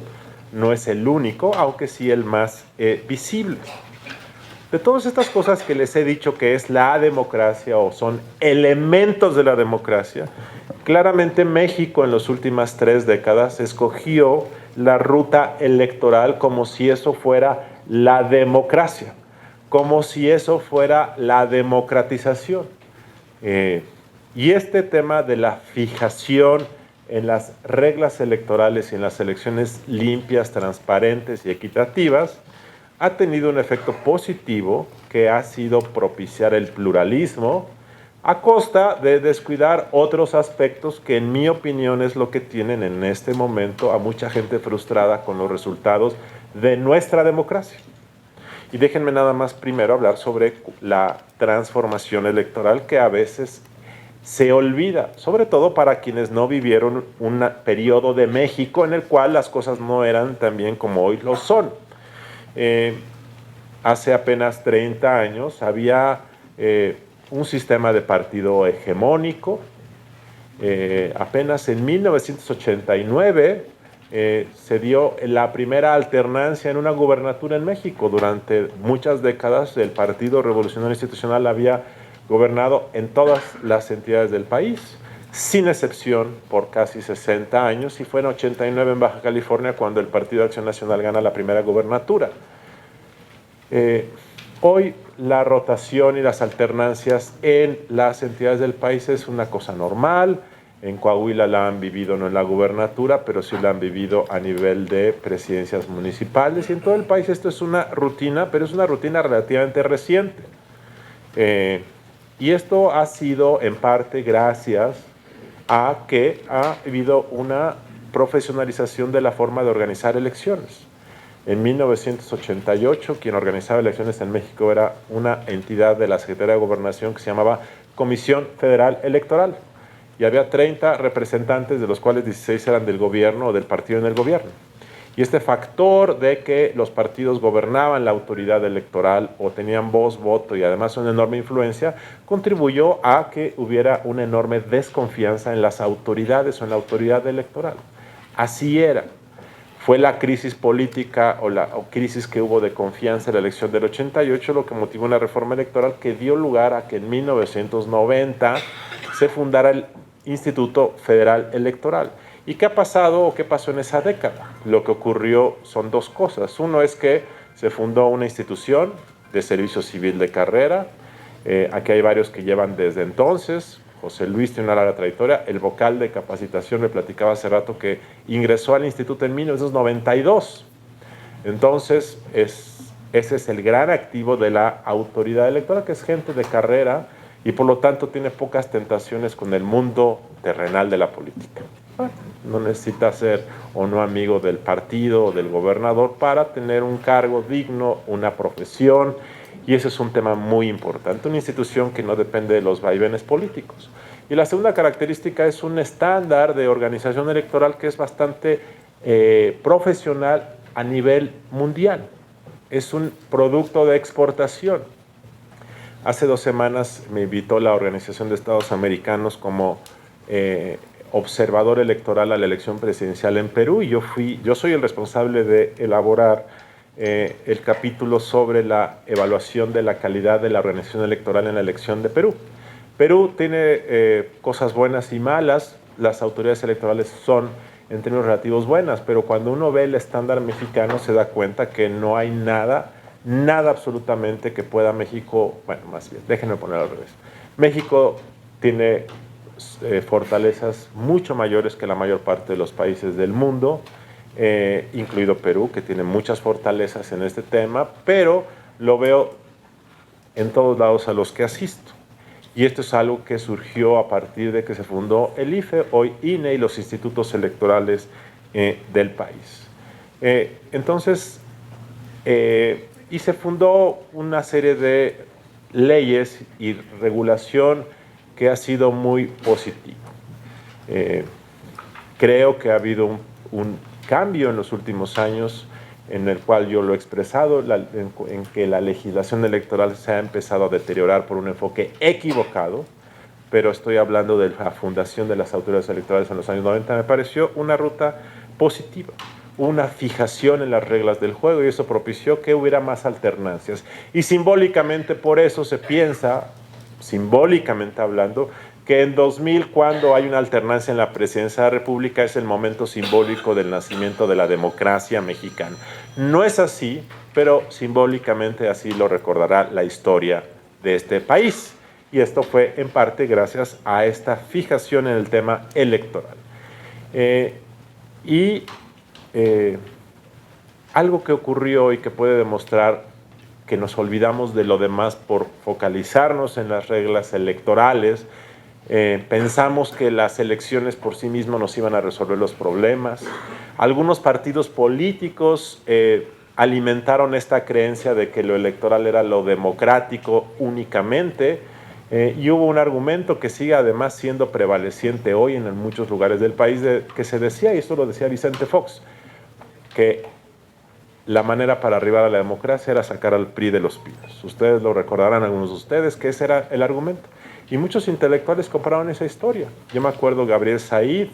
Speaker 5: no es el único, aunque sí el más visible. De todas estas cosas que les he dicho que es la democracia o son elementos de la democracia, claramente México en las últimas 3 décadas escogió la ruta electoral como si eso fuera la democracia, como si eso fuera la democratización. Y este tema de la fijación en las reglas electorales y en las elecciones limpias, transparentes y equitativas ha tenido un efecto positivo que ha sido propiciar el pluralismo, a costa de descuidar otros aspectos que en mi opinión es lo que tienen en este momento a mucha gente frustrada con los resultados de nuestra democracia. Y déjenme nada más primero hablar sobre la transformación electoral que a veces se olvida, sobre todo para quienes no vivieron un periodo de México en el cual las cosas no eran tan bien como hoy lo son. Hace apenas 30 años había un sistema de partido hegemónico. Apenas en 1989 se dio la primera alternancia en una gubernatura en México. Durante muchas décadas el Partido Revolucionario Institucional había gobernado en todas las entidades del país, sin excepción por casi 60 años, y fue en 89 en Baja California cuando el Partido de Acción Nacional gana la primera gubernatura. Hoy la rotación y las alternancias en las entidades del país es una cosa normal. En Coahuila la han vivido no en la gubernatura, pero sí la han vivido a nivel de presidencias municipales, y en todo el país esto es una rutina, pero es una rutina relativamente reciente. Y esto ha sido en parte gracias a que ha habido una profesionalización de la forma de organizar elecciones. En 1988, quien organizaba elecciones en México era una entidad de la Secretaría de Gobernación que se llamaba Comisión Federal Electoral. Y había 30 representantes, de los cuales 16 eran del gobierno o del partido en el gobierno. Y este factor de que los partidos gobernaban la autoridad electoral o tenían voz, voto y además una enorme influencia, contribuyó a que hubiera una enorme desconfianza en las autoridades o en la autoridad electoral. Así era. Fue la crisis política o crisis que hubo de confianza en la elección del 88 lo que motivó una reforma electoral que dio lugar a que en 1990 se fundara el Instituto Federal Electoral. ¿Y qué ha pasado o qué pasó en esa década? Lo que ocurrió son dos cosas. Uno es que se fundó una institución de servicio civil de carrera. Aquí hay varios que llevan desde entonces. José Luis tiene una larga trayectoria. El vocal de capacitación me platicaba hace rato que ingresó al instituto en 1992. Entonces, ese es el gran activo de la autoridad electoral, que es gente de carrera y por lo tanto tiene pocas tentaciones con el mundo terrenal de la política. No necesita ser o no amigo del partido o del gobernador para tener un cargo digno, una profesión. Y ese es un tema muy importante, una institución que no depende de los vaivenes políticos. Y la segunda característica es un estándar de organización electoral que es bastante profesional a nivel mundial. Es un producto de exportación. Hace 2 semanas me invitó la Organización de Estados Americanos como observador electoral a la elección presidencial en Perú, y yo soy el responsable de elaborar el capítulo sobre la evaluación de la calidad de la organización electoral en la elección de Perú. Perú tiene cosas buenas y malas. Las autoridades electorales son en términos relativos buenas, pero cuando uno ve el estándar mexicano se da cuenta que no hay nada absolutamente que pueda México, bueno, más bien, déjenme ponerlo al revés. México tiene fortalezas mucho mayores que la mayor parte de los países del mundo, incluido Perú, que tiene muchas fortalezas en este tema, pero lo veo en todos lados a los que asisto. Y esto es algo que surgió a partir de que se fundó el IFE, hoy INE, y los institutos electorales del país. Entonces, y se fundó una serie de leyes y regulación que ha sido muy positiva. Creo que ha habido un cambio en los últimos años en el cual yo lo he expresado, en que la legislación electoral se ha empezado a deteriorar por un enfoque equivocado, pero estoy hablando de la fundación de las autoridades electorales en los años 90, me pareció una ruta positiva, una fijación en las reglas del juego, y eso propició que hubiera más alternancias. Y simbólicamente por eso se piensa, simbólicamente hablando, que en 2000, cuando hay una alternancia en la presidencia de la República, es el momento simbólico del nacimiento de la democracia mexicana. No es así, pero simbólicamente así lo recordará la historia de este país. Y esto fue en parte gracias a esta fijación en el tema electoral. Algo que ocurrió y que puede demostrar que nos olvidamos de lo demás por focalizarnos en las reglas electorales. Pensamos que las elecciones por sí mismas nos iban a resolver los problemas. Algunos partidos políticos alimentaron esta creencia de que lo electoral era lo democrático únicamente, y hubo un argumento que sigue además siendo prevaleciente hoy en muchos lugares del país, que se decía, y esto lo decía Vicente Fox, que la manera para arribar a la democracia era sacar al PRI de los pinos. Ustedes lo recordarán, algunos de ustedes, que ese era el argumento. Y muchos intelectuales compraron esa historia. Yo me acuerdo Gabriel Said,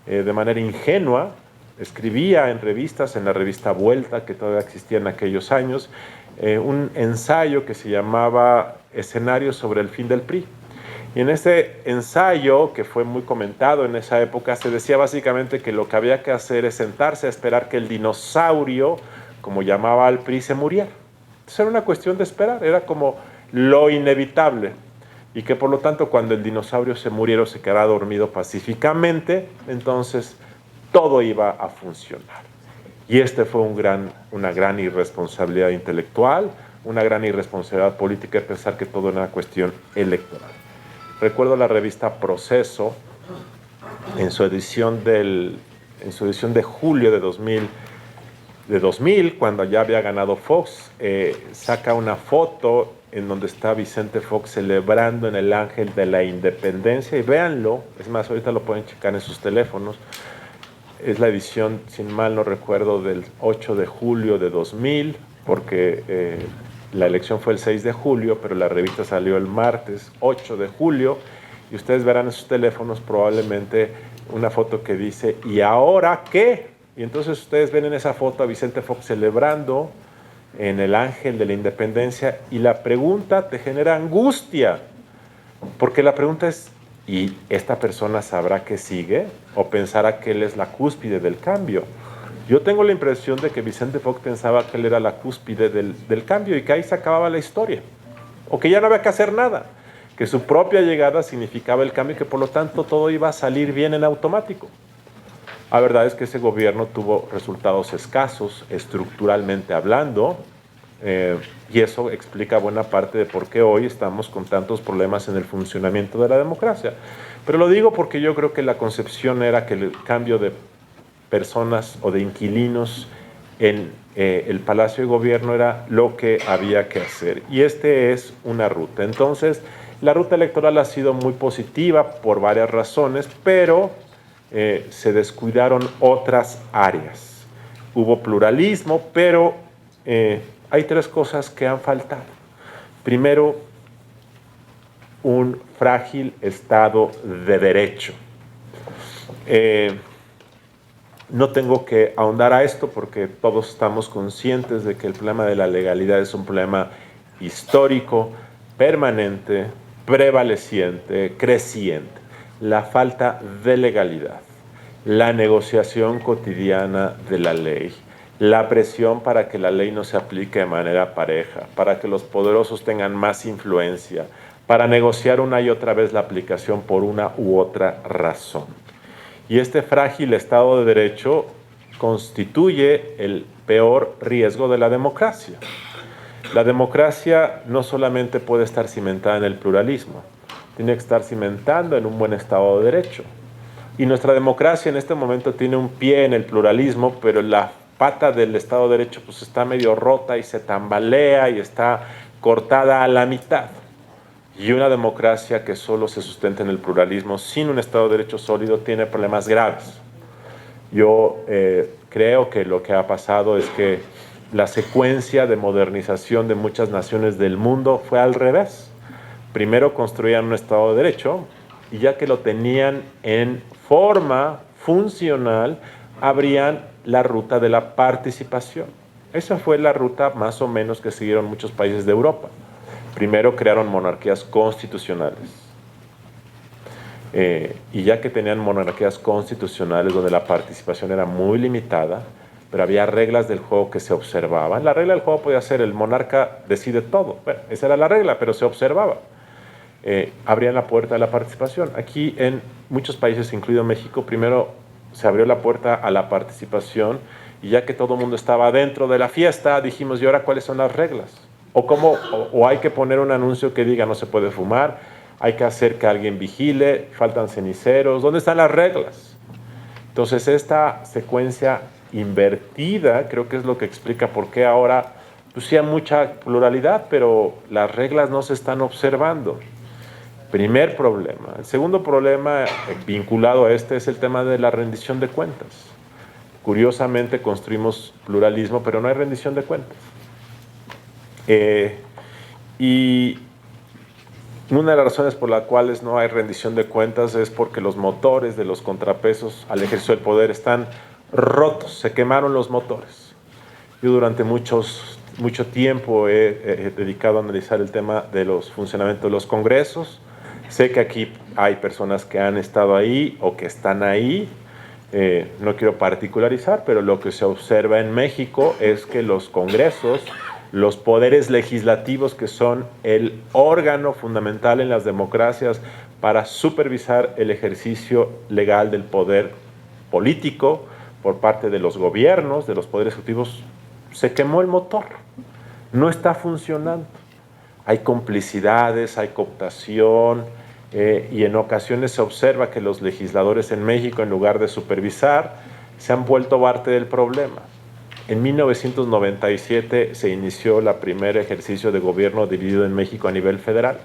Speaker 5: de manera ingenua, escribía en revistas, en la revista Vuelta, que todavía existía en aquellos años, un ensayo que se llamaba Escenarios sobre el fin del PRI. Y en ese ensayo, que fue muy comentado en esa época, se decía básicamente que lo que había que hacer es sentarse a esperar que el dinosaurio, como llamaba al PRI, se muriera. Entonces era una cuestión de esperar, era como lo inevitable. Y que por lo tanto cuando el dinosaurio se muriera o se quedara dormido pacíficamente, entonces todo iba a funcionar. Y este fue una gran irresponsabilidad intelectual, una gran irresponsabilidad política de pensar que todo era una cuestión electoral. Recuerdo la revista Proceso, en su edición de julio de 2000, cuando ya había ganado Fox, saca una foto en donde está Vicente Fox celebrando en el Ángel de la Independencia, y véanlo, es más, ahorita lo pueden checar en sus teléfonos. Es la edición, sin mal no recuerdo, del 8 de julio de 2000, porque la elección fue el 6 de julio, pero la revista salió el martes 8 de julio, y ustedes verán en sus teléfonos probablemente una foto que dice, ¿y ahora qué? Y entonces ustedes ven en esa foto a Vicente Fox celebrando en el Ángel de la Independencia, y la pregunta te genera angustia, porque la pregunta es, ¿y esta persona sabrá que sigue? ¿O pensará que él es la cúspide del cambio? Yo tengo la impresión de que Vicente Fox pensaba que él era la cúspide del cambio y que ahí se acababa la historia, o que ya no había que hacer nada, que su propia llegada significaba el cambio y que por lo tanto todo iba a salir bien en automático. La verdad es que ese gobierno tuvo resultados escasos, estructuralmente hablando, y eso explica buena parte de por qué hoy estamos con tantos problemas en el funcionamiento de la democracia. Pero lo digo porque yo creo que la concepción era que el cambio de personas o de inquilinos en el Palacio de Gobierno era lo que había que hacer. Y este es una ruta. Entonces, la ruta electoral ha sido muy positiva por varias razones, pero se descuidaron otras áreas. Hubo pluralismo, pero hay tres cosas que han faltado. Primero, un frágil Estado de Derecho. No tengo que ahondar a esto porque todos estamos conscientes de que el problema de la legalidad es un problema histórico, permanente, prevaleciente, creciente. La falta de legalidad, la negociación cotidiana de la ley, la presión para que la ley no se aplique de manera pareja, para que los poderosos tengan más influencia, para negociar una y otra vez la aplicación por una u otra razón. Y este frágil Estado de Derecho constituye el peor riesgo de la democracia. La democracia no solamente puede estar cimentada en el pluralismo, tiene que estar cimentada en un buen Estado de Derecho. Y nuestra democracia en este momento tiene un pie en el pluralismo, pero la pata del Estado de Derecho pues está medio rota y se tambalea y está cortada a la mitad. Y una democracia que solo se sustenta en el pluralismo, sin un Estado de Derecho sólido, tiene problemas graves. Yo creo que lo que ha pasado es que la secuencia de modernización de muchas naciones del mundo fue al revés. Primero construían un Estado de Derecho y ya que lo tenían en forma funcional, abrían la ruta de la participación. Esa fue la ruta más o menos que siguieron muchos países de Europa. Primero crearon monarquías constitucionales. Y ya que tenían monarquías constitucionales donde la participación era muy limitada, pero había reglas del juego que se observaban. La regla del juego podía ser el monarca decide todo. Bueno, esa era la regla, pero se observaba. Abrían la puerta a la participación. Aquí en muchos países, incluido México, primero se abrió la puerta a la participación y ya que todo el mundo estaba dentro de la fiesta, dijimos, ¿y ahora cuáles son las reglas? O hay que poner un anuncio que diga no se puede fumar, hay que hacer que alguien vigile, faltan ceniceros, ¿dónde están las reglas? Entonces esta secuencia invertida creo que es lo que explica por qué ahora pues sí hay mucha pluralidad, pero las reglas no se están observando. Primer problema. El segundo problema vinculado a este es el tema de la rendición de cuentas. Curiosamente construimos pluralismo, pero no hay rendición de cuentas. Y una de las razones por las cuales no hay rendición de cuentas es porque los motores de los contrapesos al ejercicio del poder están rotos, se quemaron los motores. Yo durante mucho tiempo he dedicado a analizar el tema de los funcionamientos de los congresos. Sé que aquí hay personas que han estado ahí o que están ahí. No quiero particularizar, pero lo que se observa en México es que los congresos, los poderes legislativos, que son el órgano fundamental en las democracias para supervisar el ejercicio legal del poder político por parte de los gobiernos, de los poderes ejecutivos, se quemó el motor, no está funcionando. Hay complicidades, hay cooptación, y en ocasiones se observa que los legisladores en México, en lugar de supervisar, se han vuelto parte del problema. En 1997 se inició el primer ejercicio de gobierno dividido en México a nivel federal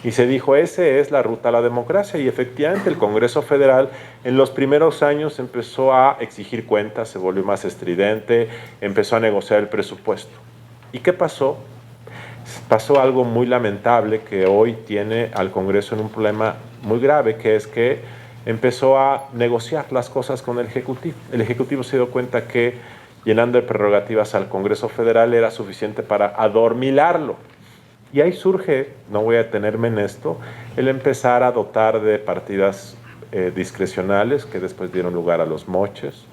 Speaker 5: y se dijo, esa es la ruta a la democracia, y efectivamente el Congreso Federal en los primeros años empezó a exigir cuentas, se volvió más estridente, empezó a negociar el presupuesto. ¿Y qué pasó? Pasó algo muy lamentable que hoy tiene al Congreso en un problema muy grave, que es que empezó a negociar las cosas con el Ejecutivo. El Ejecutivo se dio cuenta que llenando de prerrogativas al Congreso Federal era suficiente para adormilarlo. Y ahí surge, no voy a detenerme en esto, el empezar a dotar de partidas discrecionales que después dieron lugar a los moches,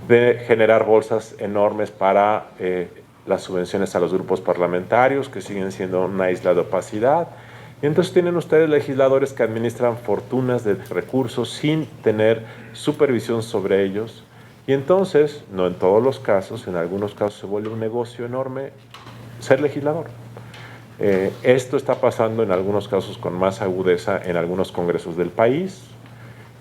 Speaker 5: de generar bolsas enormes para las subvenciones a los grupos parlamentarios, que siguen siendo una isla de opacidad. Y entonces tienen ustedes legisladores que administran fortunas de recursos sin tener supervisión sobre ellos. Y entonces, no en todos los casos, en algunos casos se vuelve un negocio enorme ser legislador. Esto está pasando en algunos casos con más agudeza en algunos congresos del país.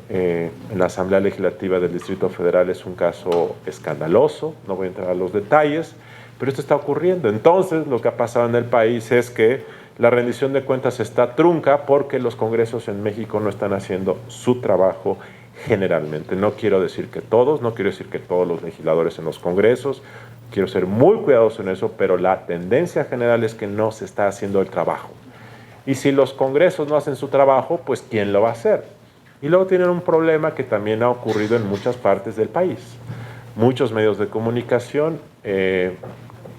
Speaker 5: En la Asamblea Legislativa del Distrito Federal es un caso escandaloso, no voy a entrar a los detalles, pero esto está ocurriendo. Entonces, lo que ha pasado en el país es que la rendición de cuentas está trunca porque los congresos en México no están haciendo su trabajo generalmente. No quiero decir que todos, no quiero decir que todos los legisladores en los congresos, quiero ser muy cuidadoso en eso, pero la tendencia general es que no se está haciendo el trabajo. Y si los congresos no hacen su trabajo, pues ¿quién lo va a hacer? Y luego tienen un problema que también ha ocurrido en muchas partes del país. Muchos medios de comunicación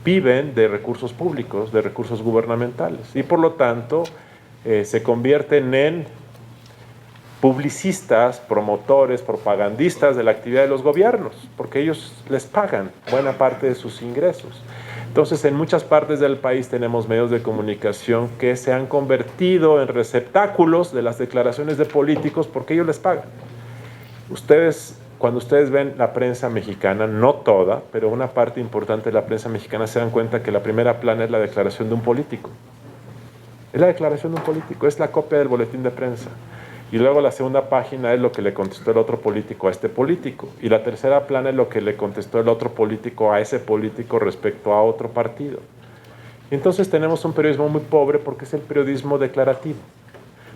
Speaker 5: viven de recursos públicos, de recursos gubernamentales, y por lo tanto se convierten en publicistas, promotores, propagandistas de la actividad de los gobiernos, porque ellos les pagan buena parte de sus ingresos. Entonces, en muchas partes del país tenemos medios de comunicación que se han convertido en receptáculos de las declaraciones de políticos porque ellos les pagan. Cuando ustedes ven la prensa mexicana, no toda, pero una parte importante de la prensa mexicana, se dan cuenta que la primera plana es la declaración de un político. Es la declaración de un político, es la copia del boletín de prensa. Y luego la segunda página es lo que le contestó el otro político a este político. Y la tercera plana es lo que le contestó el otro político a ese político respecto a otro partido. Entonces tenemos un periodismo muy pobre porque es el periodismo declarativo.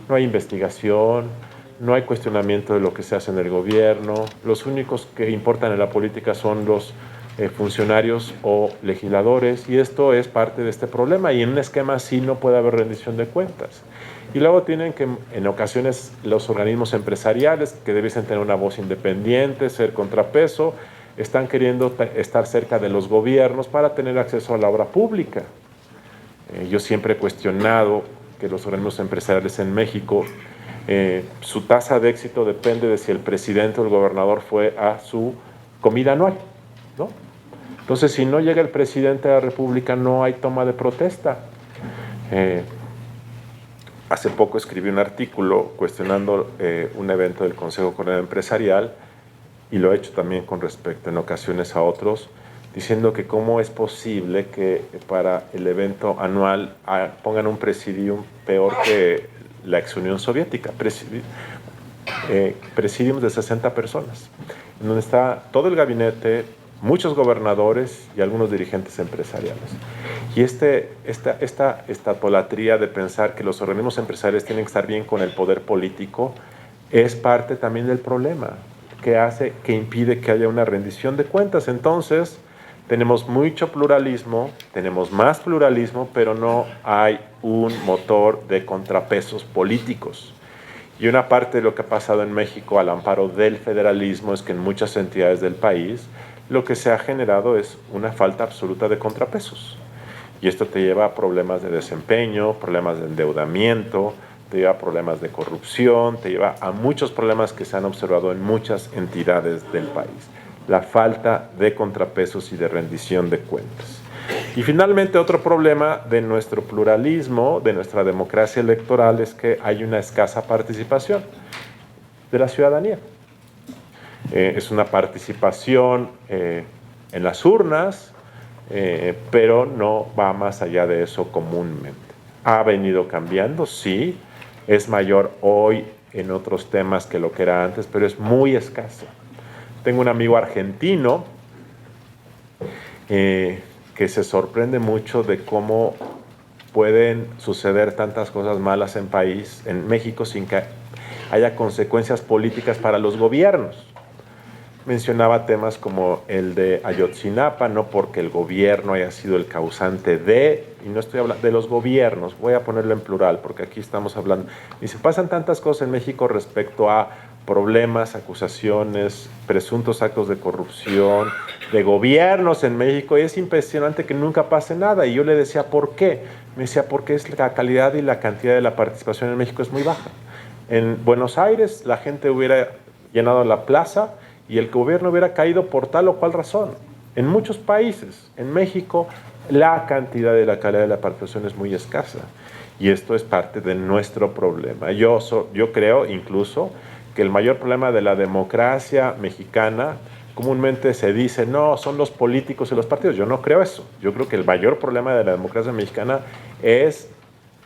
Speaker 5: No hay investigación, no hay cuestionamiento de lo que se hace en el gobierno. Los únicos que importan en la política son los funcionarios o legisladores, y esto es parte de este problema. Y en un esquema así no puede haber rendición de cuentas. Y luego tienen que, en ocasiones, los organismos empresariales, que debiesen tener una voz independiente, ser contrapeso, están queriendo estar cerca de los gobiernos para tener acceso a la obra pública. Yo siempre he cuestionado que los organismos empresariales en México, su tasa de éxito depende de si el presidente o el gobernador fue a su comida anual, ¿no? Entonces, si no llega el presidente de la República, no hay toma de protesta. Hace poco escribí un artículo cuestionando un evento del Consejo Coordinador Empresarial, y lo he hecho también con respecto en ocasiones a otros, diciendo que cómo es posible que para el evento anual pongan un presidium peor que la ex Unión Soviética, presidiums de 60 personas, en donde está todo el gabinete, muchos gobernadores y algunos dirigentes empresariales. Y esta estatología de pensar que los organismos empresariales tienen que estar bien con el poder político es parte también del problema que impide que haya una rendición de cuentas. Entonces, tenemos mucho pluralismo, tenemos más pluralismo, pero no hay un motor de contrapesos políticos. Y una parte de lo que ha pasado en México al amparo del federalismo es que en muchas entidades del país lo que se ha generado es una falta absoluta de contrapesos. Y esto te lleva a problemas de desempeño, problemas de endeudamiento, te lleva a problemas de corrupción, te lleva a muchos problemas que se han observado en muchas entidades del país. La falta de contrapesos y de rendición de cuentas. Y finalmente otro problema de nuestro pluralismo, de nuestra democracia electoral, es que hay una escasa participación de la ciudadanía. Es una participación en las urnas, pero no va más allá de eso comúnmente. Ha venido cambiando, sí, es mayor hoy en otros temas que lo que era antes, pero es muy escasa. Tengo un amigo argentino que se sorprende mucho de cómo pueden suceder tantas cosas malas en México sin que haya consecuencias políticas para los gobiernos. Mencionaba temas como el de Ayotzinapa, no porque el gobierno haya sido el causante y no estoy hablando de los gobiernos, voy a ponerlo en plural porque aquí estamos hablando, y se pasan tantas cosas en México respecto a problemas, acusaciones, presuntos actos de corrupción, de gobiernos en México, y es impresionante que nunca pase nada. Y yo le decía, ¿por qué? Me decía, porque la calidad y la cantidad de la participación en México es muy baja. En Buenos Aires la gente hubiera llenado la plaza y el gobierno hubiera caído por tal o cual razón. En muchos países, en México, la cantidad y la calidad de la participación es muy escasa. Y esto es parte de nuestro problema. Yo creo incluso que el mayor problema de la democracia mexicana, comúnmente se dice, no, son los políticos y los partidos. Yo no creo eso. Yo creo que el mayor problema de la democracia mexicana es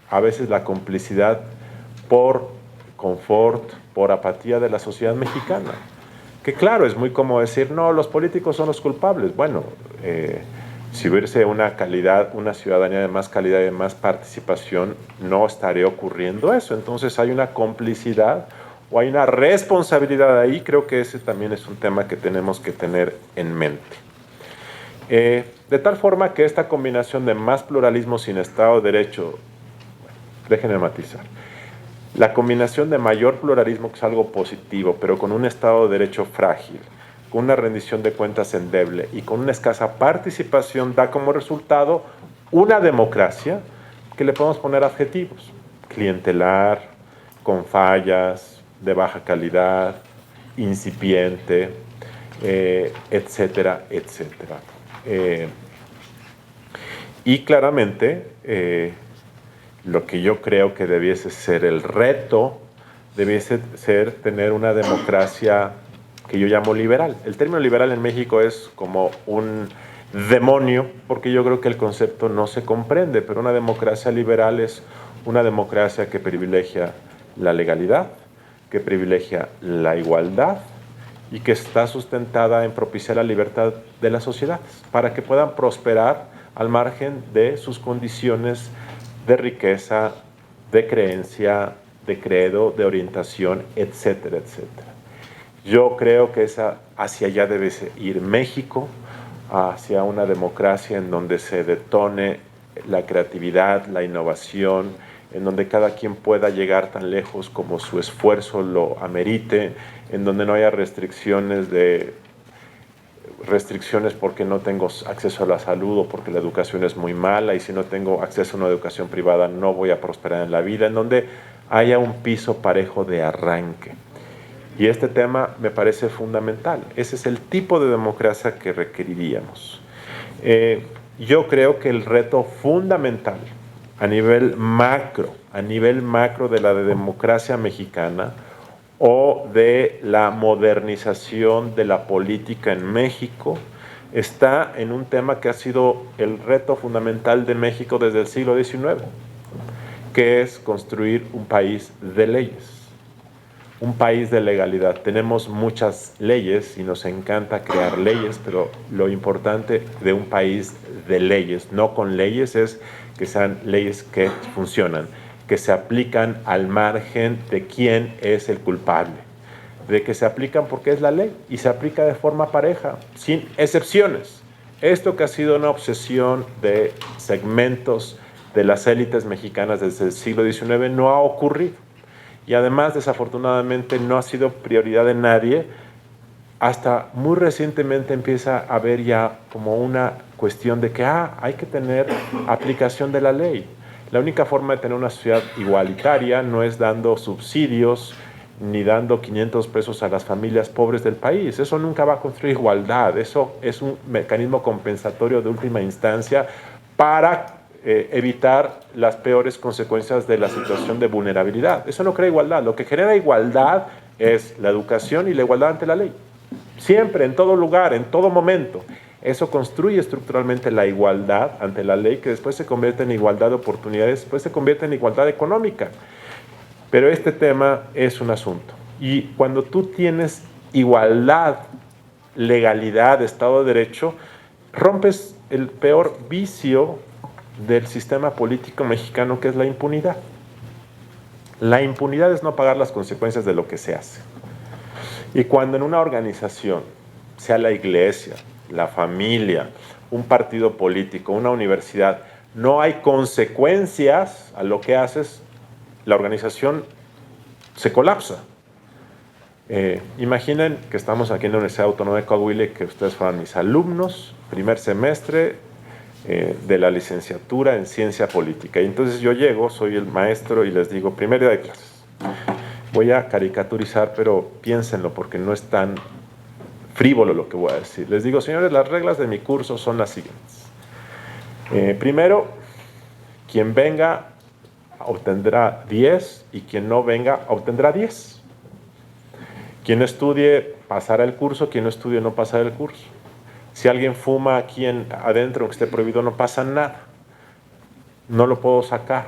Speaker 5: a veces la complicidad por confort, por apatía de la sociedad mexicana. Que claro, es muy cómodo decir, no, los políticos son los culpables. Bueno, si hubiese una ciudadanía de más calidad y de más participación, no estaría ocurriendo eso. Entonces hay una complicidad o hay una responsabilidad ahí. Creo que ese también es un tema que tenemos que tener en mente. De tal forma que esta combinación de más pluralismo sin Estado de Derecho, déjenme matizar, la combinación de mayor pluralismo, que es algo positivo, pero con un Estado de Derecho frágil, con una rendición de cuentas endeble y con una escasa participación, da como resultado una democracia que le podemos poner adjetivos: clientelar, con fallas, de baja calidad, incipiente, etcétera, etcétera. Y claramente, lo que yo creo que debiese ser el reto, debiese ser tener una democracia que yo llamo liberal. El término liberal en México es como un demonio, porque yo creo que el concepto no se comprende, pero una democracia liberal es una democracia que privilegia la legalidad, que privilegia la igualdad y que está sustentada en propiciar la libertad de las sociedades para que puedan prosperar al margen de sus condiciones de riqueza, de creencia, de credo, de orientación, etcétera, etcétera. Yo creo que hacia allá debe ir México, hacia una democracia en donde se detone la creatividad, la innovación, en donde cada quien pueda llegar tan lejos como su esfuerzo lo amerite, en donde no haya restricciones porque no tengo acceso a la salud o porque la educación es muy mala, y si no tengo acceso a una educación privada no voy a prosperar en la vida, en donde haya un piso parejo de arranque. Y este tema me parece fundamental. Ese es el tipo de democracia que requeriríamos. Yo creo que el reto fundamental a nivel macro de la democracia mexicana o de la modernización de la política en México está en un tema que ha sido el reto fundamental de México desde el siglo XIX, que es construir un país de leyes, un país de legalidad. Tenemos muchas leyes y nos encanta crear leyes, pero lo importante de un país de leyes, no con leyes, es que sean leyes que funcionan, que se aplican al margen de quién es el culpable, de que se aplican porque es la ley y se aplica de forma pareja, sin excepciones. Esto que ha sido una obsesión de segmentos de las élites mexicanas desde el siglo XIX no ha ocurrido. Y además, desafortunadamente, no ha sido prioridad de nadie. Hasta muy recientemente empieza a haber ya como una cuestión de que hay que tener aplicación de la ley. La única forma de tener una sociedad igualitaria no es dando subsidios ni dando 500 pesos a las familias pobres del país. Eso nunca va a construir igualdad. Eso es un mecanismo compensatorio de última instancia para evitar las peores consecuencias de la situación de vulnerabilidad. Eso no crea igualdad. Lo que genera igualdad es la educación y la igualdad ante la ley. Siempre, en todo lugar, en todo momento. Eso construye estructuralmente la igualdad ante la ley, que después se convierte en igualdad de oportunidades, después se convierte en igualdad económica. Pero este tema es un asunto. Y cuando tú tienes igualdad, legalidad, Estado de Derecho, rompes el peor vicio del sistema político mexicano, que es la impunidad. La impunidad es no pagar las consecuencias de lo que se hace. Y cuando en una organización, sea la iglesia, la familia, un partido político, una universidad, no hay consecuencias a lo que haces, la organización se colapsa. Imaginen que estamos aquí en la Universidad Autónoma de Coahuila y que ustedes fueran mis alumnos, primer semestre de la licenciatura en Ciencia Política. Y entonces yo llego, soy el maestro y les digo, primer día de clases. Voy a caricaturizar, pero piénsenlo porque no es tan frívolo lo que voy a decir. Les digo, señores, las reglas de mi curso son las siguientes. Primero, quien venga obtendrá 10 y quien no venga obtendrá 10. Quien estudie pasará el curso, quien no estudie no pasará el curso. Si alguien fuma aquí adentro, aunque esté prohibido, no pasa nada. No lo puedo sacar.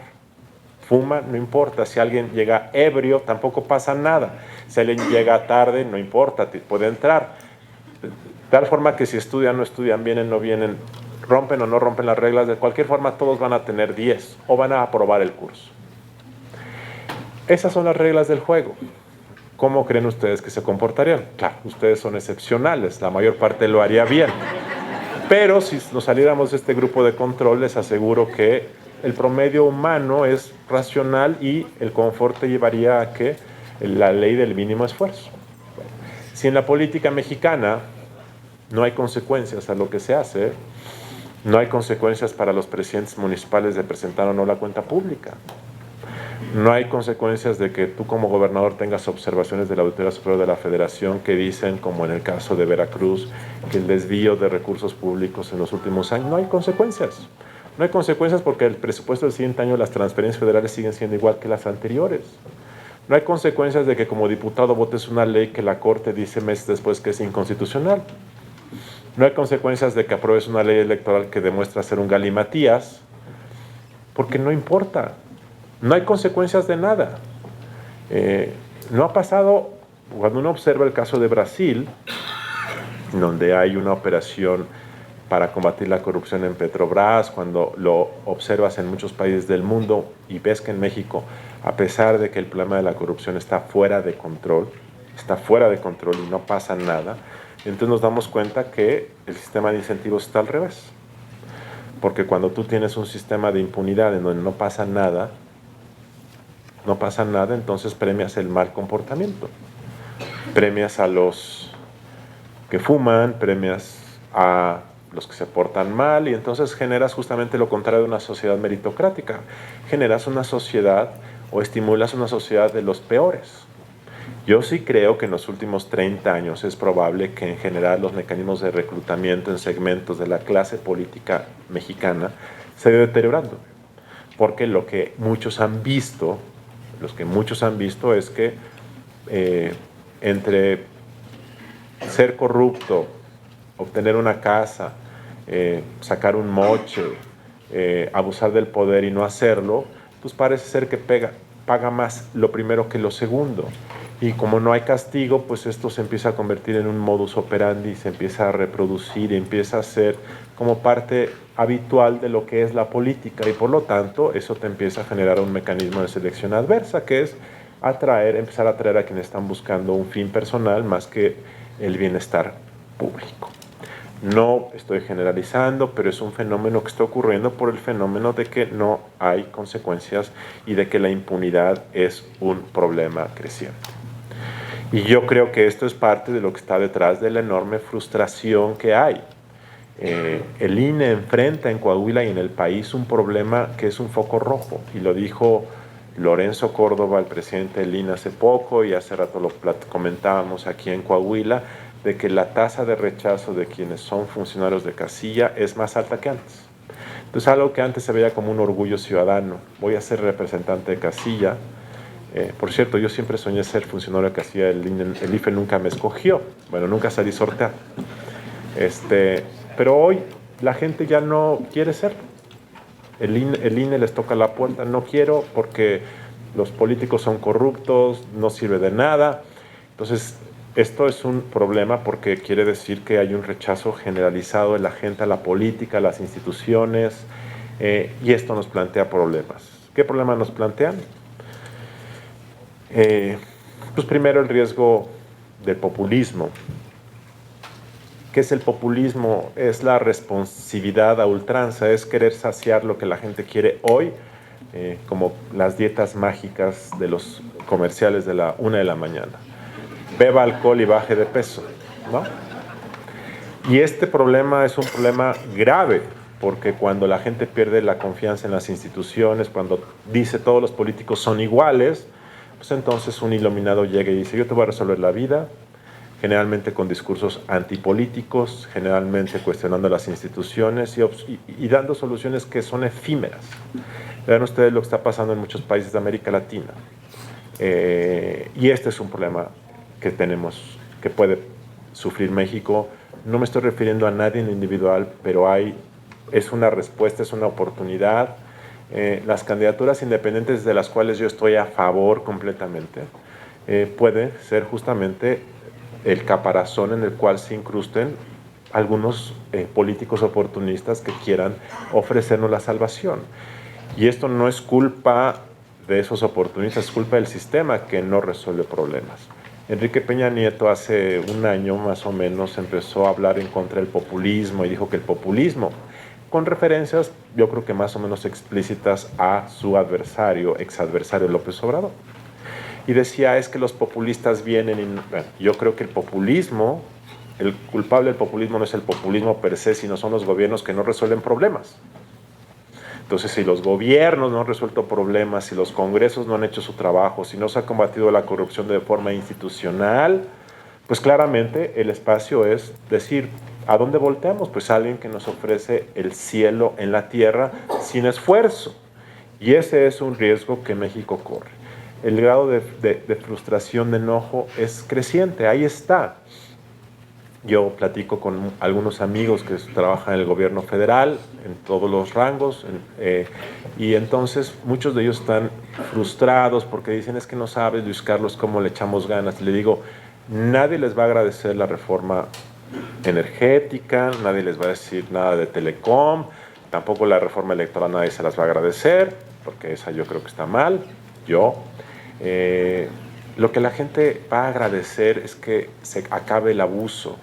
Speaker 5: Fuma, no importa. Si alguien llega ebrio, tampoco pasa nada. Si alguien llega tarde, no importa, puede entrar. De tal forma que si estudian, no estudian, vienen, no vienen, rompen o no rompen las reglas, de cualquier forma todos van a tener 10 o van a aprobar el curso. Esas son las reglas del juego. ¿Cómo creen ustedes que se comportarían? Claro, ustedes son excepcionales, la mayor parte lo haría bien. Pero si nos saliéramos de este grupo de control, les aseguro que el promedio humano es racional y el confort te llevaría a que la ley del mínimo esfuerzo. Si en la política mexicana no hay consecuencias a lo que se hace, no hay consecuencias para los presidentes municipales de presentar o no la cuenta pública. No hay consecuencias de que tú como gobernador tengas observaciones de la Auditoría Superior de la Federación que dicen, como en el caso de Veracruz, que el desvío de recursos públicos en los últimos años. No hay consecuencias. No hay consecuencias porque el presupuesto del siguiente año, las transferencias federales siguen siendo igual que las anteriores. No hay consecuencias de que como diputado votes una ley que la Corte dice meses después que es inconstitucional. No hay consecuencias de que apruebes una ley electoral que demuestra ser un galimatías, porque no importa. No hay consecuencias de nada. No ha pasado, cuando uno observa el caso de Brasil, donde hay una operación para combatir la corrupción en Petrobras, cuando lo observas en muchos países del mundo y ves que en México, a pesar de que el problema de la corrupción está fuera de control y no pasa nada, entonces nos damos cuenta que el sistema de incentivos está al revés. Porque cuando tú tienes un sistema de impunidad en donde no pasa nada, entonces premias el mal comportamiento. Premias a los que fuman, premias a los que se portan mal, y entonces generas justamente lo contrario de una sociedad meritocrática. Generas una sociedad o estimulas una sociedad de los peores. Yo sí creo que en los últimos 30 años es probable que en general los mecanismos de reclutamiento en segmentos de la clase política mexicana se vayan deteriorando. Porque lo que muchos han visto es que entre ser corrupto obtener una casa, sacar un moche, abusar del poder y no hacerlo, pues parece ser que paga más lo primero que lo segundo. Y como no hay castigo, pues esto se empieza a convertir en un modus operandi, se empieza a reproducir, empieza a ser como parte habitual de lo que es la política, y por lo tanto eso te empieza a generar un mecanismo de selección adversa, que es empezar a atraer a quienes están buscando un fin personal más que el bienestar público. No estoy generalizando, pero es un fenómeno que está ocurriendo por el fenómeno de que no hay consecuencias y de que la impunidad es un problema creciente. Y yo creo que esto es parte de lo que está detrás de la enorme frustración que hay. El INE enfrenta en Coahuila y en el país un problema que es un foco rojo, y lo dijo Lorenzo Córdoba, el presidente del INE, hace poco, y hace rato lo comentábamos aquí en Coahuila, de que la tasa de rechazo de quienes son funcionarios de casilla es más alta que antes. Entonces, algo que antes se veía como un orgullo ciudadano, voy a ser representante de casilla. Por cierto, yo siempre soñé ser funcionario de casilla, el IFE nunca me escogió, bueno, nunca salí sorteado. Pero hoy la gente ya no quiere ser. El INE les toca la puerta, no quiero porque los políticos son corruptos, no sirve de nada. Entonces, esto es un problema porque quiere decir que hay un rechazo generalizado de la gente a la política, a las instituciones, y esto nos plantea problemas. ¿Qué problemas nos plantean? Pues primero el riesgo del populismo. ¿Qué es el populismo? Es la responsividad a ultranza, es querer saciar lo que la gente quiere hoy, como las dietas mágicas de los comerciales de la 1 de la mañana. Beba alcohol y baje de peso, ¿no? Y este problema es un problema grave, porque cuando la gente pierde la confianza en las instituciones, cuando dice todos los políticos son iguales, pues entonces un iluminado llega y dice, yo te voy a resolver la vida, generalmente con discursos antipolíticos, generalmente cuestionando las instituciones y dando soluciones que son efímeras. Vean ustedes lo que está pasando en muchos países de América Latina. Y este es un problema que tenemos, que puede sufrir México. No me estoy refiriendo a nadie en individual, pero es una respuesta, es una oportunidad. Las candidaturas independientes de las cuales yo estoy a favor completamente, puede ser justamente el caparazón en el cual se incrusten algunos políticos oportunistas que quieran ofrecernos la salvación. Y esto no es culpa de esos oportunistas, es culpa del sistema que no resuelve problemas. Enrique Peña Nieto hace un año más o menos empezó a hablar en contra del populismo y dijo que el populismo, con referencias yo creo que más o menos explícitas a su adversario, exadversario López Obrador. Y decía, es que los populistas vienen y... Bueno, yo creo que el populismo, el culpable del populismo no es el populismo per se, sino son los gobiernos que no resuelven problemas. Entonces, si los gobiernos no han resuelto problemas, si los congresos no han hecho su trabajo, si no se ha combatido la corrupción de forma institucional, pues claramente el espacio es decir, ¿a dónde volteamos? Pues alguien que nos ofrece el cielo en la tierra sin esfuerzo. Y ese es un riesgo que México corre. El grado de frustración, de enojo es creciente, ahí está. Yo platico con algunos amigos que trabajan en el gobierno federal, en todos los rangos, y entonces muchos de ellos están frustrados porque dicen, es que no sabes, Luis Carlos, cómo le echamos ganas. Le digo, nadie les va a agradecer la reforma energética, nadie les va a decir nada de Telecom, tampoco la reforma electoral nadie se las va a agradecer, porque esa yo creo que está mal, lo que la gente va a agradecer es que se acabe el abuso,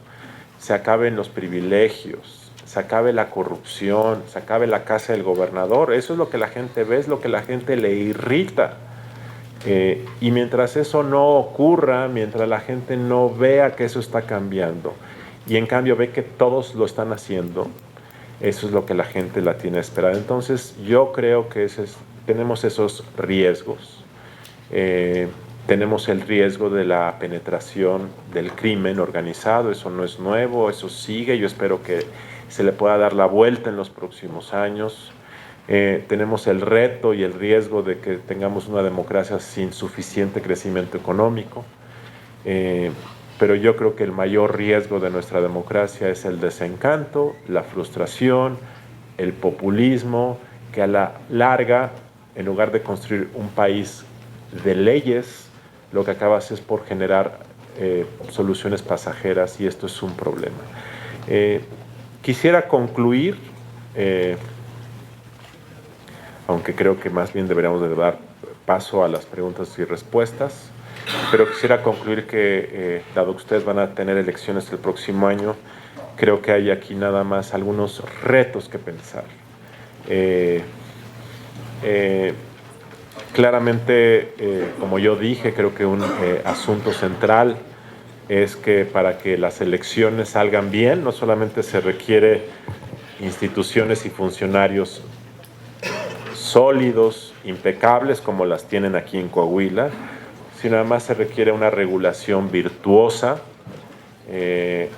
Speaker 5: se acaben los privilegios, se acabe la corrupción, se acabe la casa del gobernador. Eso es lo que la gente ve, es lo que la gente le irrita. Y mientras eso no ocurra, mientras la gente no vea que eso está cambiando, y en cambio ve que todos lo están haciendo, eso es lo que la gente la tiene esperada. Entonces yo creo que tenemos esos riesgos. Tenemos el riesgo de la penetración del crimen organizado, eso no es nuevo, eso sigue, yo espero que se le pueda dar la vuelta en los próximos años. Tenemos el reto y el riesgo de que tengamos una democracia sin suficiente crecimiento económico, pero yo creo que el mayor riesgo de nuestra democracia es el desencanto, la frustración, el populismo, que a la larga, en lugar de construir un país de leyes, lo que acabas es por generar soluciones pasajeras, y esto es un problema. Quisiera concluir, aunque creo que más bien deberíamos de dar paso a las preguntas y respuestas, pero quisiera concluir que, dado que ustedes van a tener elecciones el próximo año, creo que hay aquí nada más algunos retos que pensar. Claramente, como yo dije, creo que un asunto central es que para que las elecciones salgan bien, no solamente se requiere instituciones y funcionarios sólidos, impecables, como las tienen aquí en Coahuila, sino además se requiere una regulación virtuosa.